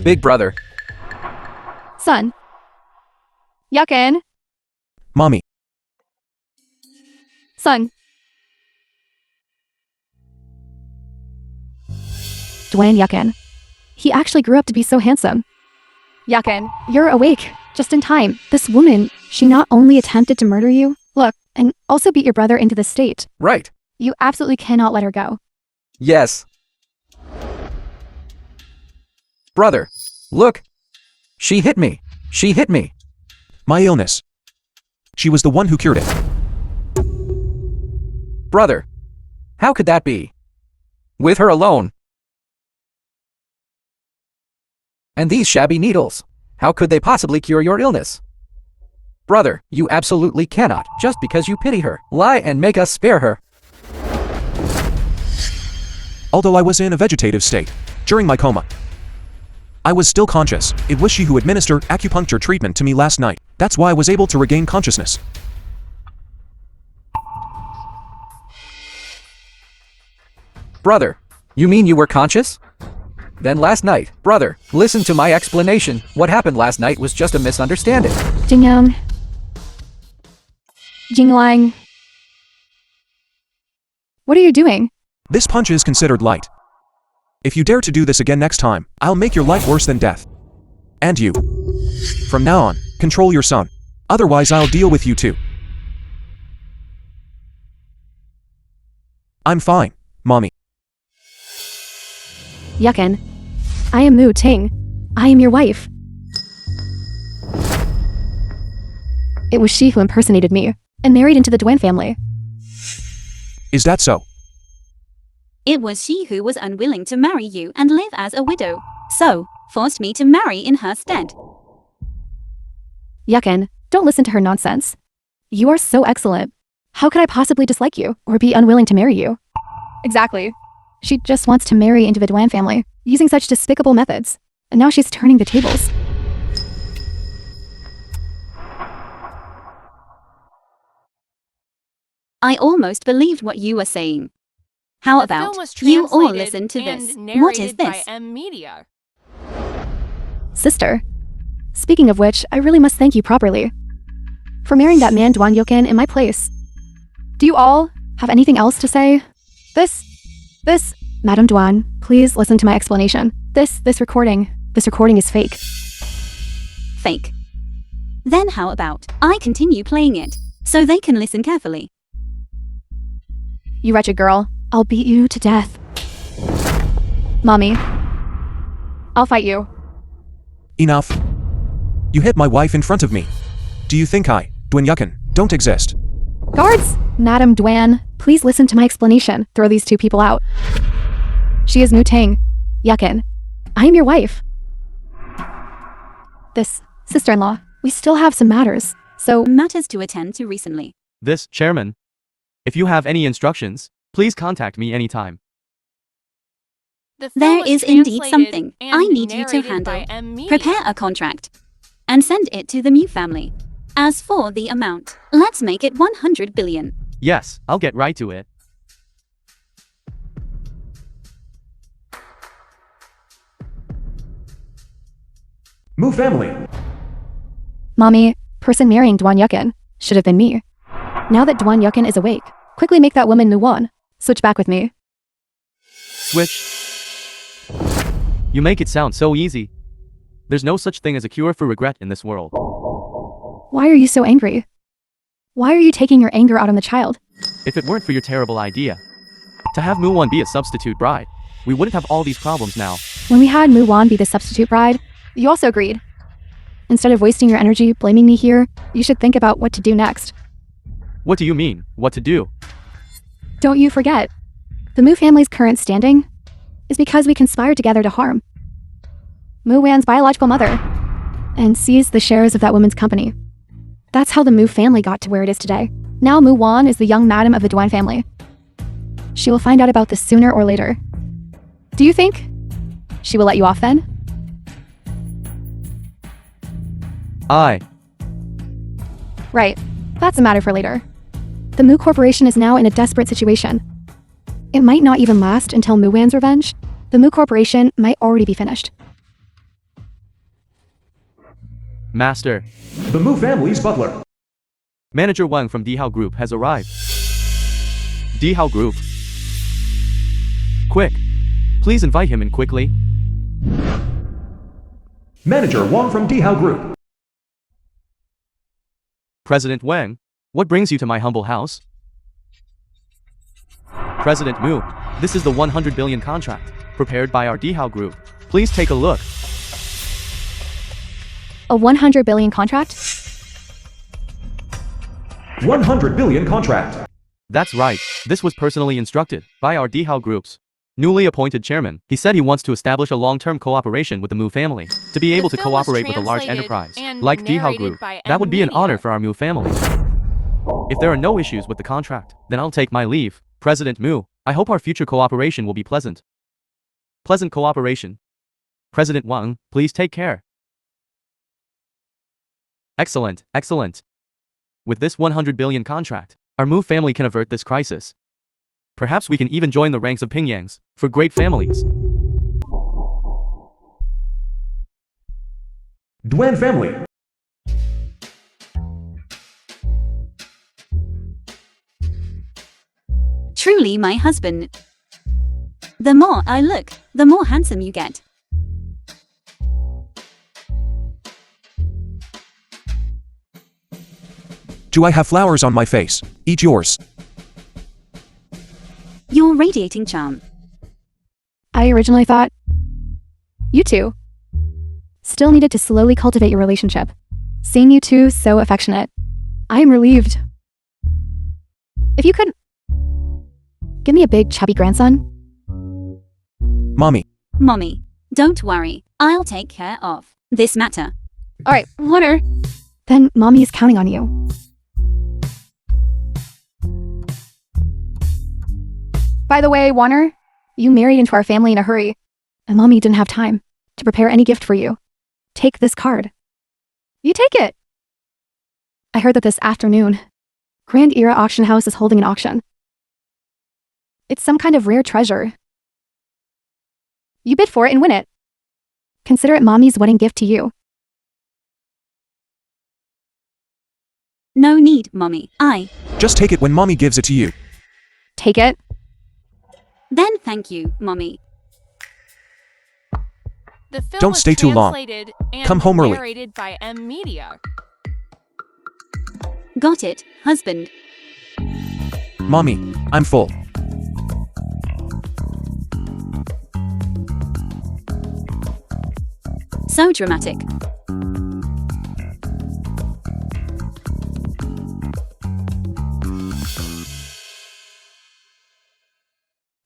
[SPEAKER 6] Big brother.
[SPEAKER 1] Son. Yuckin.
[SPEAKER 5] Mommy.
[SPEAKER 1] Son. Dwayne Yuckin. He actually grew up to be so handsome. Yuckin, you're awake. Just in time. This woman, she not only attempted to murder you, look, and also beat your brother into the state.
[SPEAKER 6] Right.
[SPEAKER 1] You absolutely cannot let her go.
[SPEAKER 6] Yes. Brother, look. She hit me. She hit me.
[SPEAKER 5] My illness. She was the one who cured it.
[SPEAKER 6] Brother, how could that be? With her alone. And these shabby needles. How could they possibly cure your illness? Brother, you absolutely cannot, just because you pity her, lie and make us spare her.
[SPEAKER 5] Although I was in a vegetative state during my coma, I was still conscious. It was she who administered acupuncture treatment to me last night. That's why I was able to regain consciousness.
[SPEAKER 6] Brother, you mean you were conscious? Then last night, brother, listen to my explanation. What happened last night was just a misunderstanding.
[SPEAKER 1] Jingyang. Jinglang. What are you doing?
[SPEAKER 5] This punch is considered light. If you dare to do this again next time, I'll make your life worse than death. And you. From now on, control your son. Otherwise I'll deal with you too. I'm fine, Mommy.
[SPEAKER 1] Yuckin. I am Mu Ting. I am your wife. It was she who impersonated me and married into the Dwayne family.
[SPEAKER 5] Is that so?
[SPEAKER 2] It was she who was unwilling to marry you and live as a widow, so forced me to marry in her stead.
[SPEAKER 1] Yuckin, don't listen to her nonsense. You are so excellent. How could I possibly dislike you or be unwilling to marry you? Exactly. She just wants to marry into the Dwan family, using such despicable methods. And now she's turning the tables.
[SPEAKER 2] I almost believed what you were saying. How
[SPEAKER 3] The
[SPEAKER 2] about
[SPEAKER 3] film was
[SPEAKER 2] you all
[SPEAKER 3] translated
[SPEAKER 2] listen to
[SPEAKER 3] and
[SPEAKER 2] this? What is
[SPEAKER 3] narrated by
[SPEAKER 2] this?
[SPEAKER 3] Media.
[SPEAKER 1] Sister. Speaking of which, I really must thank you properly. For marrying that man Dwan Yoken in my place. Do you all have anything else to say? This, Madam Dwan, please listen to my explanation. This recording is fake.
[SPEAKER 2] Fake. Then how about I continue playing it, so they can listen carefully?
[SPEAKER 1] You wretched girl, I'll beat you to death. Mommy, I'll fight you.
[SPEAKER 5] Enough. You hit my wife in front of me. Do you think I, Dwayne Yuckin, don't exist?
[SPEAKER 1] Guards! Madam Dwan, please listen to my explanation. Throw these two people out. She is Mu Ting. Yuckin. I am your wife. This, sister-in-law, we still have some matters, so
[SPEAKER 2] Matters to attend to recently.
[SPEAKER 4] This, Chairman. If you have any instructions, please contact me anytime.
[SPEAKER 3] The film
[SPEAKER 2] There
[SPEAKER 3] was
[SPEAKER 2] is indeed
[SPEAKER 3] translated
[SPEAKER 2] something
[SPEAKER 3] and
[SPEAKER 2] I need you to
[SPEAKER 3] narrated by
[SPEAKER 2] handle.
[SPEAKER 3] Media.
[SPEAKER 2] Prepare a contract and send it to the Mew family. As for the amount, let's make it 100 billion.
[SPEAKER 4] Yes, I'll get right to it.
[SPEAKER 8] Mu family.
[SPEAKER 1] Mommy, person marrying Dwan Yuckin should have been me. Now that Dwan Yuckin is awake, quickly make that woman Muwan. Switch back with me.
[SPEAKER 4] Switch. You make it sound so easy. There's no such thing as a cure for regret in this world.
[SPEAKER 1] Why are you so angry? Why are you taking your anger out on the child?
[SPEAKER 4] If it weren't for your terrible idea to have Muwan be a substitute bride, we wouldn't have all these problems now.
[SPEAKER 1] When we had Muwan be the substitute bride, you also agreed. Instead of wasting your energy blaming me here, you should think about what to do next.
[SPEAKER 4] What do you mean, what to do?
[SPEAKER 1] Don't you forget, the Mu family's current standing is because we conspired together to harm Mu Wan's biological mother and seized the shares of that woman's company. That's how the Mu family got to where it is today. Now Mu Wan is the young madam of the Dwan family. She will find out about this sooner or later. Do you think she will let you off then? Right. That's a matter for later. The Mu Corporation is now in a desperate situation. It might not even last until Mu Wan's revenge. The Mu Corporation might already be finished.
[SPEAKER 4] Master.
[SPEAKER 8] The Mu family's butler.
[SPEAKER 4] Manager Wang from Dihao Group has arrived. Dihao Group. Quick. Please invite him in quickly.
[SPEAKER 8] Manager Wang from Dihao Group.
[SPEAKER 4] President Wang, what brings you to my humble house? President Mu, this is the 100 billion contract, prepared by our Dihao Group. Please take a look.
[SPEAKER 1] A 100 billion contract?
[SPEAKER 8] 100 billion contract.
[SPEAKER 4] That's right, this was personally instructed by our Dihao Group's newly appointed chairman. He said he wants to establish a long-term cooperation with the Mu family, to be able to
[SPEAKER 3] film was
[SPEAKER 4] cooperate with a large
[SPEAKER 3] translated
[SPEAKER 4] enterprise,
[SPEAKER 3] and
[SPEAKER 4] like Dihao
[SPEAKER 3] narrated
[SPEAKER 4] Group.
[SPEAKER 3] by
[SPEAKER 4] That would be an
[SPEAKER 3] Media.
[SPEAKER 4] honor for our Mu family. If there are no issues with the contract, then I'll take my leave. President Mu, I hope our future cooperation will be pleasant. Pleasant cooperation. President Wang, please take care. Excellent, excellent. With this 100 billion contract, our Mu family can avert this crisis. Perhaps we can even join the ranks of Pingyangs, for great families.
[SPEAKER 8] Dwan family.
[SPEAKER 2] Truly my husband. The more I look, the more handsome you get.
[SPEAKER 5] Do I have flowers on my face? Eat yours.
[SPEAKER 2] You're radiating charm.
[SPEAKER 1] I originally thought you two still needed to slowly cultivate your relationship. Seeing you two so affectionate, I am relieved. If you could give me a big chubby grandson.
[SPEAKER 5] Mommy.
[SPEAKER 2] Mommy, don't worry. I'll take care of this matter.
[SPEAKER 1] All right, Warner. Then Mommy is counting on you. By the way, Warner, you married into our family in a hurry, and Mommy didn't have time to prepare any gift for you. Take this card. You take it. I heard that this afternoon, Grand Era Auction House is holding an auction. It's some kind of rare treasure. You bid for it and win it. Consider it Mommy's wedding gift to you.
[SPEAKER 2] No need, Mommy.
[SPEAKER 5] Just take it when Mommy gives it to you.
[SPEAKER 1] Take it.
[SPEAKER 2] Then thank you, Mommy.
[SPEAKER 3] The film
[SPEAKER 5] Don't
[SPEAKER 3] was
[SPEAKER 5] stay too long.
[SPEAKER 3] translated and
[SPEAKER 5] Come home early.
[SPEAKER 3] narrated by Media.
[SPEAKER 2] Got it, husband.
[SPEAKER 5] Mommy, I'm full.
[SPEAKER 2] So dramatic.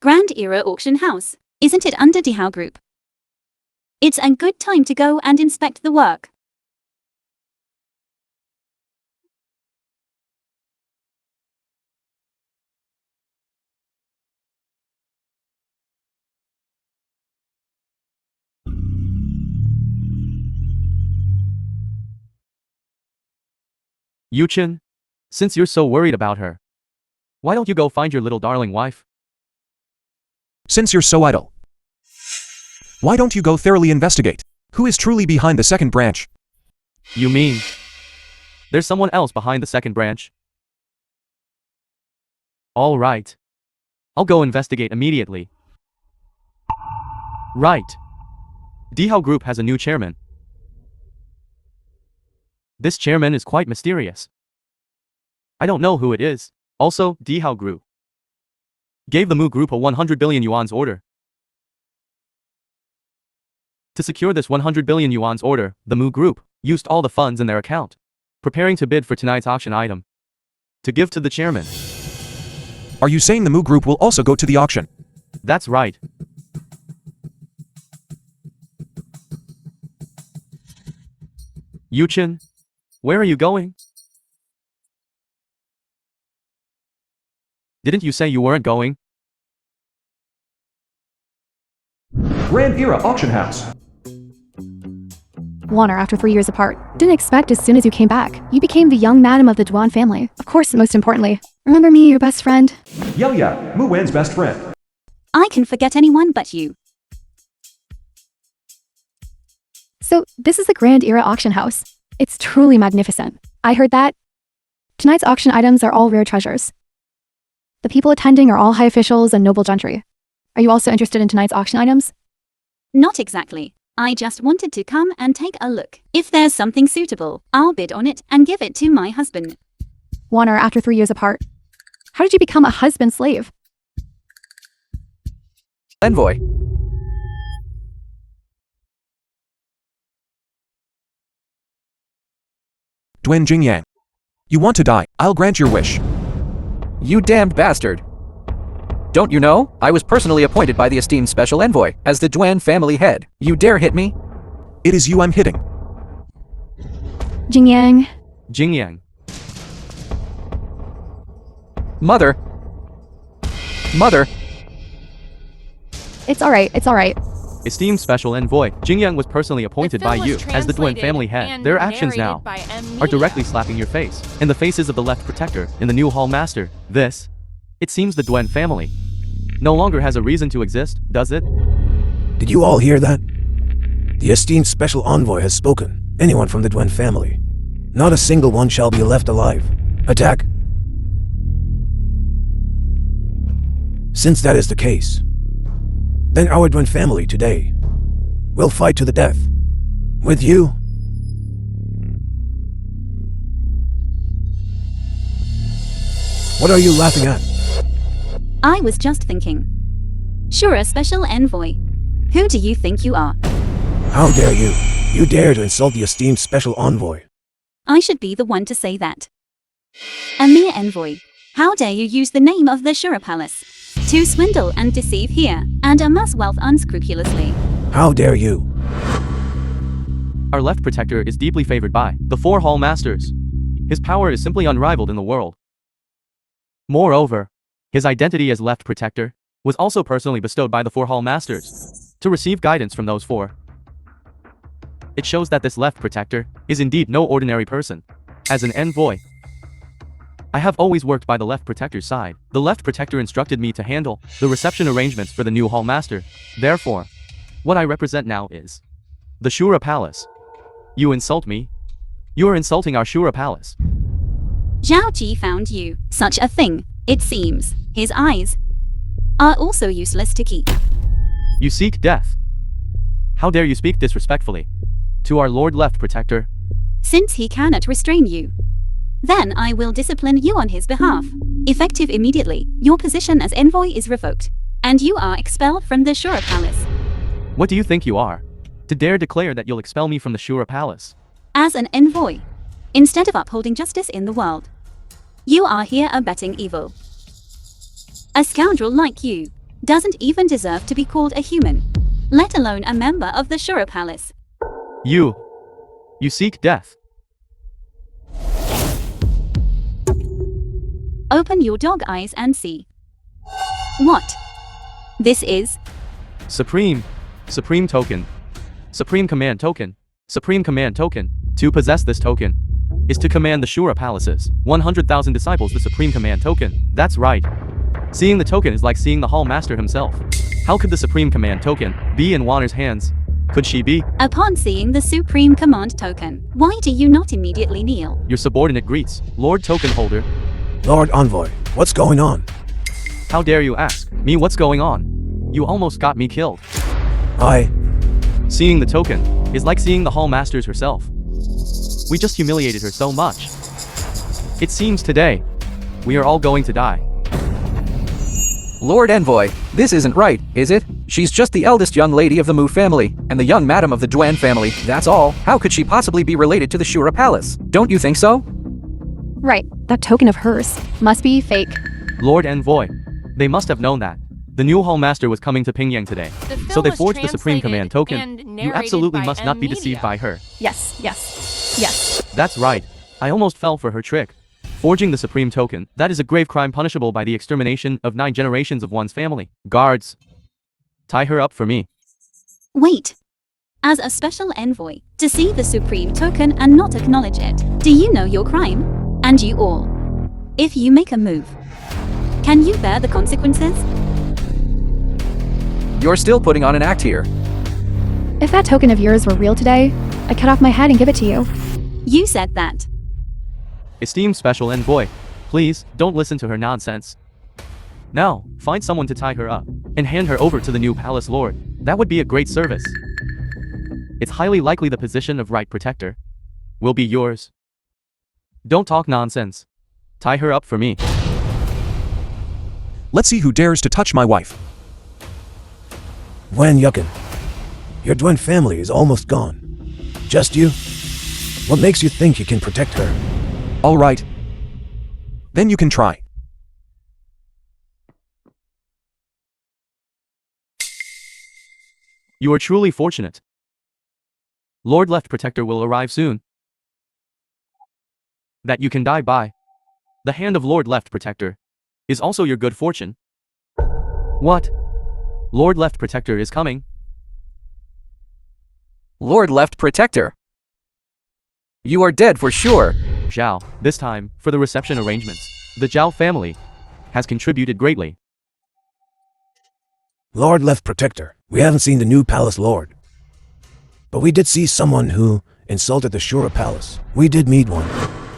[SPEAKER 2] Grand Era Auction House. Isn't it under Dihao Group? It's a good time to go and inspect the work.
[SPEAKER 4] Yuchen, since you're so worried about her, why don't you go find your little darling wife?
[SPEAKER 5] Since you're so idle, why don't you go thoroughly investigate who is truly behind the second branch?
[SPEAKER 4] You mean there's someone else behind the second branch? All right. I'll go investigate immediately. Right. Dihao Group has a new chairman. This chairman is quite mysterious. I don't know who it is. Also, Dihao Group gave the Mu Group a 100 billion yuan's order. To secure this 100 billion yuan's order, the Mu Group used all the funds in their account, preparing to bid for tonight's auction item to give to the chairman.
[SPEAKER 5] Are you saying the Mu Group will also go to the auction?
[SPEAKER 4] That's right. Yuchen, where are you going? Didn't you say you weren't going?
[SPEAKER 8] Grand Era Auction House.
[SPEAKER 1] Warner, after 3 years apart, didn't expect as soon as you came back, you became the young madam of the Duan family. Of course, most importantly, remember me, your best friend?
[SPEAKER 8] Yeah, Mu Wen's best friend.
[SPEAKER 2] I can forget anyone but you.
[SPEAKER 1] So, this is the Grand Era Auction House. It's truly magnificent. I heard that. Tonight's auction items are all rare treasures. The people attending are all high officials and noble gentry. Are you also interested in tonight's auction items?
[SPEAKER 2] Not exactly. I just wanted to come and take a look. If there's something suitable, I'll bid on it and give it to my husband.
[SPEAKER 1] Warner, after 3 years apart. How did you become a husband slave?
[SPEAKER 6] Envoy.
[SPEAKER 5] Duen Jingyang. You want to die, I'll grant your wish.
[SPEAKER 6] You damned bastard. Don't you know? I was personally appointed by the esteemed special envoy as the Duen family head. You dare hit me?
[SPEAKER 5] It is you I'm hitting.
[SPEAKER 1] Jingyang.
[SPEAKER 4] Jingyang.
[SPEAKER 6] Mother. Mother.
[SPEAKER 1] It's alright, it's alright.
[SPEAKER 4] Esteemed special envoy, Jingyang was personally appointed by
[SPEAKER 3] film
[SPEAKER 4] you
[SPEAKER 3] was
[SPEAKER 4] as the Duen
[SPEAKER 3] translated
[SPEAKER 4] family head.
[SPEAKER 3] and
[SPEAKER 4] Their actions
[SPEAKER 3] narrated
[SPEAKER 4] now
[SPEAKER 3] by M.
[SPEAKER 4] are directly slapping your face and the faces of the left protector in the new hall master. This, it seems the Duen family no longer has a reason to exist, does it?
[SPEAKER 7] Did you all hear that? The esteemed special envoy has spoken. Anyone from the Duen family. Not a single one shall be left alive. Attack. Since that is the case, then our Duen family today will fight to the death. With you. What are you laughing at?
[SPEAKER 2] I was just thinking. Sure, a special envoy. Who do you think you are?
[SPEAKER 7] How dare you? You dare to insult the esteemed special envoy.
[SPEAKER 2] I should be the one to say that. A mere envoy. How dare you use the name of the Shura Palace to swindle and deceive here and amass wealth unscrupulously?
[SPEAKER 7] How dare you?
[SPEAKER 4] Our left protector is deeply favored by the 4 hall masters. His power is simply unrivaled in the world. Moreover, his identity as left protector was also personally bestowed by the 4 hall masters to receive guidance from those 4. It shows that this left protector is indeed no ordinary person. As an envoy, I have always worked by the left protector's side. The left protector instructed me to handle the reception arrangements for the new hall master. Therefore, what I represent now is the Shura Palace. You insult me? You are insulting our Shura Palace.
[SPEAKER 2] Zhao Ji found you. Such a thing, it seems. His eyes are also useless to keep.
[SPEAKER 4] You seek death. How dare you speak disrespectfully to our Lord Left Protector?
[SPEAKER 2] Since he cannot restrain you, then I will discipline you on his behalf. Effective immediately, your position as envoy is revoked, and you are expelled from the Shura Palace.
[SPEAKER 4] What do you think you are, to dare declare that you'll expel me from the Shura Palace?
[SPEAKER 2] As an envoy, instead of upholding justice in the world, you are here abetting evil. A scoundrel like you doesn't even deserve to be called a human, let alone a member of the Shura Palace.
[SPEAKER 4] You seek death.
[SPEAKER 2] Open your dog eyes and see. What? This is
[SPEAKER 4] Supreme token. Supreme command token. Supreme command token. To possess this token is to command the Shura Palaces. 100,000 disciples the Supreme command token. That's right. Seeing the token is like seeing the Hall Master himself. How could the Supreme command token be in Warner's hands? Could she be?
[SPEAKER 2] Upon seeing the Supreme Command token, why do you not immediately kneel?
[SPEAKER 4] Your subordinate greets, Lord Token Holder.
[SPEAKER 7] Lord Envoy, what's going on?
[SPEAKER 4] How dare you ask me what's going on? You almost got me killed. Seeing the token is like seeing the Hall Masters herself. We just humiliated her so much. It seems today, we are all going to die.
[SPEAKER 6] Lord Envoy, this isn't right, is it? She's just the eldest young lady of the Mu family, and the young madam of the Duen family, that's all. How could she possibly be related to the Shura Palace? Don't you think so?
[SPEAKER 1] Right, that token of hers must be fake.
[SPEAKER 4] Lord Envoy, they must have known that the new Hall Master was coming to Pingyang today.
[SPEAKER 3] The film
[SPEAKER 4] So they
[SPEAKER 3] was
[SPEAKER 4] forged the Supreme Command token.
[SPEAKER 3] and
[SPEAKER 4] You
[SPEAKER 3] narrated
[SPEAKER 4] absolutely
[SPEAKER 3] by
[SPEAKER 4] must not be deceived
[SPEAKER 3] Media.
[SPEAKER 4] by her.
[SPEAKER 1] Yes, yes, yes.
[SPEAKER 4] That's right. I almost fell for her trick. Forging the Supreme token, that is a grave crime punishable by the extermination of 9 generations of one's family. Guards, tie her up for me.
[SPEAKER 2] Wait. As a special envoy, to see the Supreme token and not acknowledge it, do you know your crime? And you all. If you make a move, can you bear the consequences?
[SPEAKER 6] You're still putting on an act here.
[SPEAKER 1] If that token of yours were real today, I'd cut off my head and give it to you.
[SPEAKER 2] You said that.
[SPEAKER 4] Esteemed special envoy, please, don't listen to her nonsense. Now, find someone to tie her up, and hand her over to the new palace lord. That would be a great service. It's highly likely the position of right protector will be yours. Don't talk nonsense. Tie her up for me.
[SPEAKER 5] Let's see who dares to touch my wife.
[SPEAKER 7] Wan Yuckin, your Duen family is almost gone. Just you? What makes you think you can protect her?
[SPEAKER 5] All right. Then you can try.
[SPEAKER 4] You are truly fortunate. Lord Left Protector will arrive soon. That you can die by. The hand of Lord Left Protector is also your good fortune. What? Lord Left Protector is coming.
[SPEAKER 6] Lord Left Protector. You are dead for sure.
[SPEAKER 4] Zhao, this time, for the reception arrangements, the Zhao family has contributed greatly.
[SPEAKER 7] Lord Left Protector, we haven't seen the new palace lord. But we did see someone who insulted the Shura palace. We did meet one.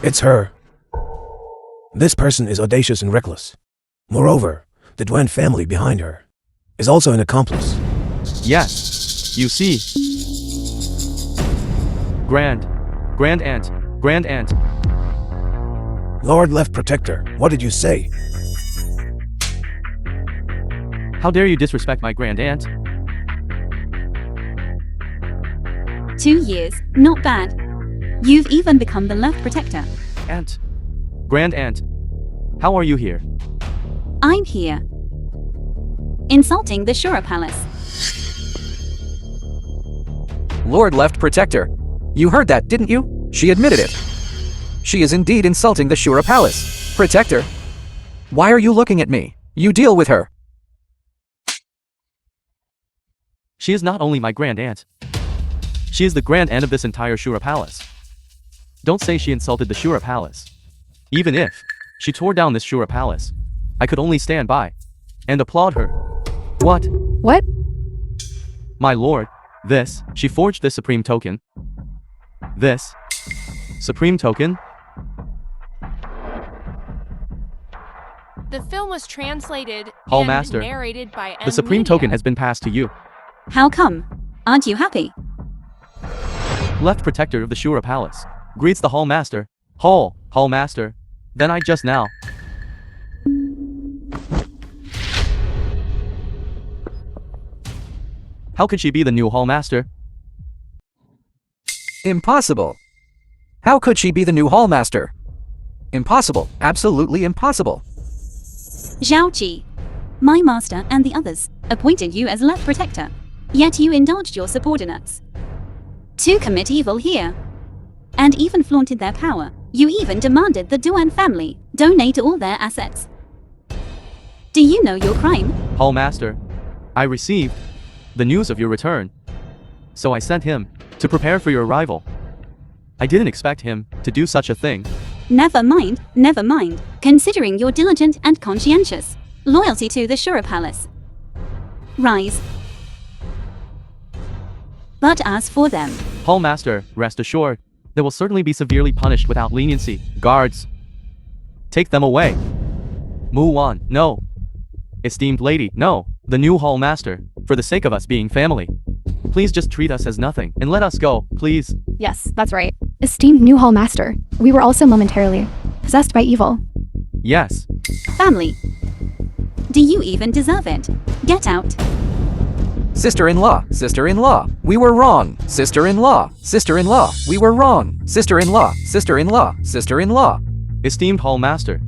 [SPEAKER 7] It's her. This person is audacious and reckless. Moreover, the Duen family behind her is also an accomplice.
[SPEAKER 4] Yes, you see. Grand Aunt.
[SPEAKER 7] Lord Left Protector, what did you say?
[SPEAKER 4] How dare you disrespect my Grand Aunt?
[SPEAKER 2] 2 years, not bad. You've even become the Left Protector.
[SPEAKER 4] Aunt. Grand Aunt. How are you here?
[SPEAKER 2] I'm here. Insulting the Shura Palace.
[SPEAKER 6] Lord Left Protector. You heard that, didn't you? She admitted it. She is indeed insulting the Shura Palace. Protector. Why are you looking at me? You deal with her.
[SPEAKER 4] She is not only my Grand Aunt. She is the Grand Aunt of this entire Shura Palace. Don't say she insulted the Shura Palace. Even if she tore down this Shura Palace, I could only stand by and applaud her. What?
[SPEAKER 1] What?
[SPEAKER 4] My lord, she forged this supreme token. This supreme token?
[SPEAKER 3] The film was translated
[SPEAKER 4] Hall
[SPEAKER 3] and
[SPEAKER 4] Master,
[SPEAKER 3] narrated by
[SPEAKER 4] the supreme token has been passed to you.
[SPEAKER 2] How come? Aren't you happy?
[SPEAKER 4] Left Protector of the Shura Palace greets the Hall Master. Hall Master. Then I just now. How could she be the new Hall Master?
[SPEAKER 6] Impossible. How could she be the new Hall Master? Impossible. Absolutely impossible.
[SPEAKER 2] Zhao Qi, my master and the others, appointed you as Left Protector. Yet you indulged your subordinates to commit evil here, and even flaunted their power. You even demanded the Duen family donate all their assets. Do you know your crime?
[SPEAKER 4] Hall Master, I received the news of your return, so I sent him to prepare for your arrival. I didn't expect him to do such a thing.
[SPEAKER 2] Never mind. Considering you're diligent and conscientious, loyalty to the Shura Palace. Rise. But as for them,
[SPEAKER 4] Hall Master, rest assured, they will certainly be severely punished without leniency. Guards, take them away. Mu Wan, no. Esteemed lady, no. The new Hall Master, for the sake of us being family, please just treat us as nothing and let us go, please.
[SPEAKER 1] Yes, that's right. Esteemed new Hall Master, we were also momentarily possessed by evil.
[SPEAKER 4] Yes.
[SPEAKER 2] family. Do you even deserve it? Get out.
[SPEAKER 6] Sister-in-law, we were wrong. Sister-in-law, we were wrong. Sister-in-law.
[SPEAKER 4] Esteemed Hall Master.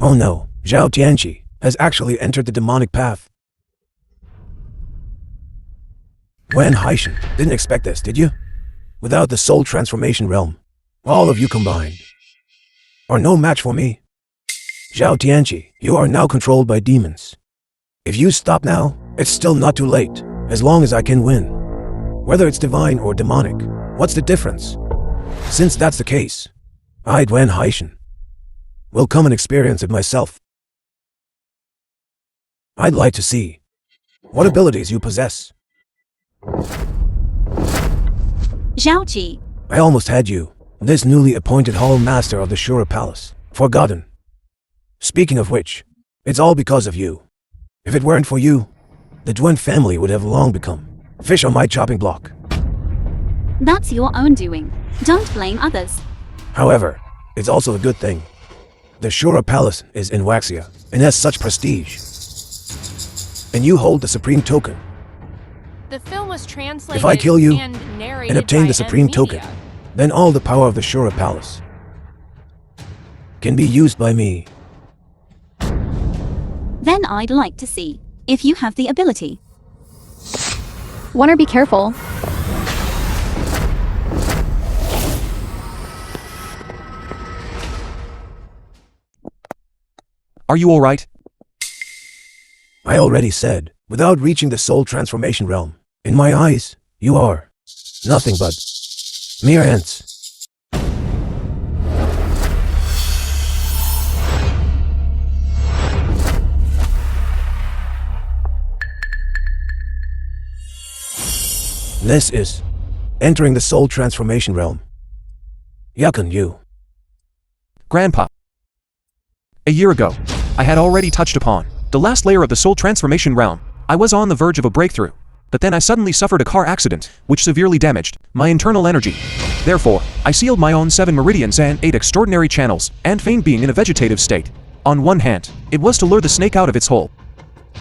[SPEAKER 7] Oh no, Zhao Tianqi has actually entered the demonic path. Wan Haishan didn't expect this, did you? Without the soul transformation realm, all of you combined are no match for me. Zhao Tianqi, you are now controlled by demons. If you stop now, it's still not too late, as long as I can win. Whether it's divine or demonic, what's the difference? Since that's the case, I, Wan Haishan, will come and experience it myself. I'd like to see what abilities you possess.
[SPEAKER 2] Zhaoqi.
[SPEAKER 7] I almost had you, this newly appointed Hall Master of the Shura Palace, forgotten. Speaking of which, it's all because of you. If it weren't for you, the Duen family would have long become fish on my chopping block.
[SPEAKER 2] That's your own doing. Don't blame others.
[SPEAKER 7] However, it's also a good thing. The Shura Palace is in Waxia and has such prestige. And you hold the Supreme Token.
[SPEAKER 3] The film was translated
[SPEAKER 7] If I kill you
[SPEAKER 3] and narrated
[SPEAKER 7] and obtain
[SPEAKER 3] by
[SPEAKER 7] the Supreme
[SPEAKER 3] M
[SPEAKER 7] Token,
[SPEAKER 3] Media.
[SPEAKER 7] then all the power of the Shura Palace can be used by me.
[SPEAKER 2] Then I'd like to see if you have the ability.
[SPEAKER 1] Wanna be careful.
[SPEAKER 5] Are you alright?
[SPEAKER 7] I already said, without reaching the soul transformation realm, in my eyes, you are nothing but mere ants. This is entering the soul transformation realm. Yuckin' you.
[SPEAKER 5] Grandpa. A year ago, I had already touched upon the last layer of the soul transformation realm. I was on the verge of a breakthrough, but then I suddenly suffered a car accident, which severely damaged my internal energy. Therefore, I sealed my own 7 meridians and 8 extraordinary channels, and feigned being in a vegetative state. On one hand, it was to lure the snake out of its hole.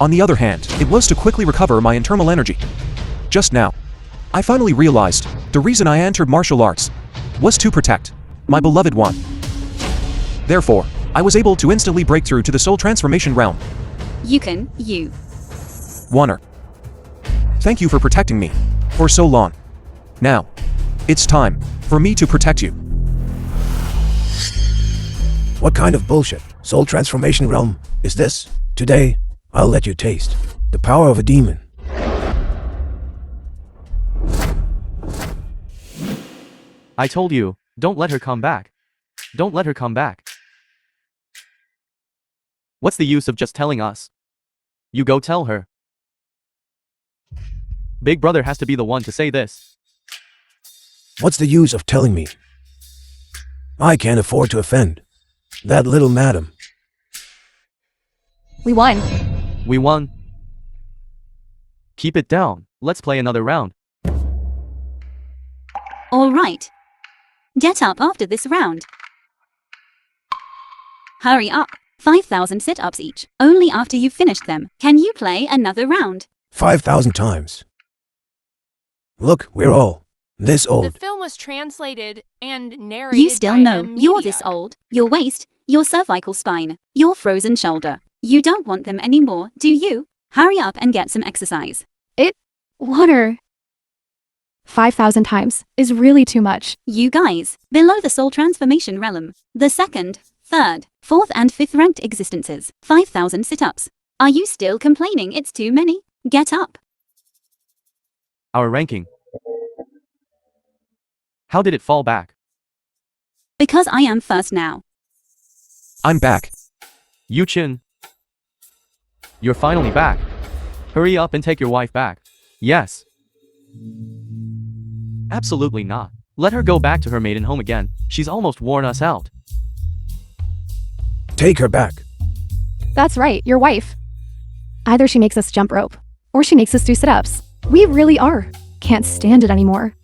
[SPEAKER 5] On the other hand, it was to quickly recover my internal energy. Just now, I finally realized the reason I entered martial arts was to protect my beloved one. Therefore, I was able to instantly break through to the soul transformation realm.
[SPEAKER 2] You.
[SPEAKER 5] Warner. Thank you for protecting me for so long. Now, it's time for me to protect you.
[SPEAKER 7] What kind of bullshit soul transformation realm is this? Today, I'll let you taste the power of a demon.
[SPEAKER 4] I told you, don't let her come back. Don't let her come back. What's the use of just telling us? You go tell her. Big brother has to be the one to say this.
[SPEAKER 7] What's the use of telling me? I can't afford to offend that little madam.
[SPEAKER 1] We won.
[SPEAKER 4] We won. Keep it down. Let's play another round.
[SPEAKER 2] All right. Get up after this round. Hurry up. 5,000 sit-ups each. Only after you've finished them can you play another round.
[SPEAKER 7] 5,000 times. Look, we're all this
[SPEAKER 3] The
[SPEAKER 7] old.
[SPEAKER 3] film was translated and narrated
[SPEAKER 2] You still
[SPEAKER 3] by
[SPEAKER 2] know
[SPEAKER 3] M
[SPEAKER 2] you're
[SPEAKER 3] Media.
[SPEAKER 2] this old. Your waist, your cervical spine, your frozen shoulder. You don't want them anymore, do you? Hurry up and get some exercise.
[SPEAKER 1] Water. 5,000 times is really too much.
[SPEAKER 2] You guys, below the soul transformation realm, the 2nd, 3rd, 4th and 5th ranked existences, 5,000 sit-ups. Are you still complaining it's too many? Get up.
[SPEAKER 4] Our ranking. How did it fall back?
[SPEAKER 2] Because I am first now.
[SPEAKER 5] I'm back.
[SPEAKER 4] Yu Chin. You're finally back. Hurry up and take your wife back. Yes. Absolutely not. Let her go back to her maiden home again. She's almost worn us out.
[SPEAKER 7] Take her back.
[SPEAKER 1] That's right, your wife. Either she makes us jump rope, or she makes us do sit-ups. We really are. Can't stand it anymore.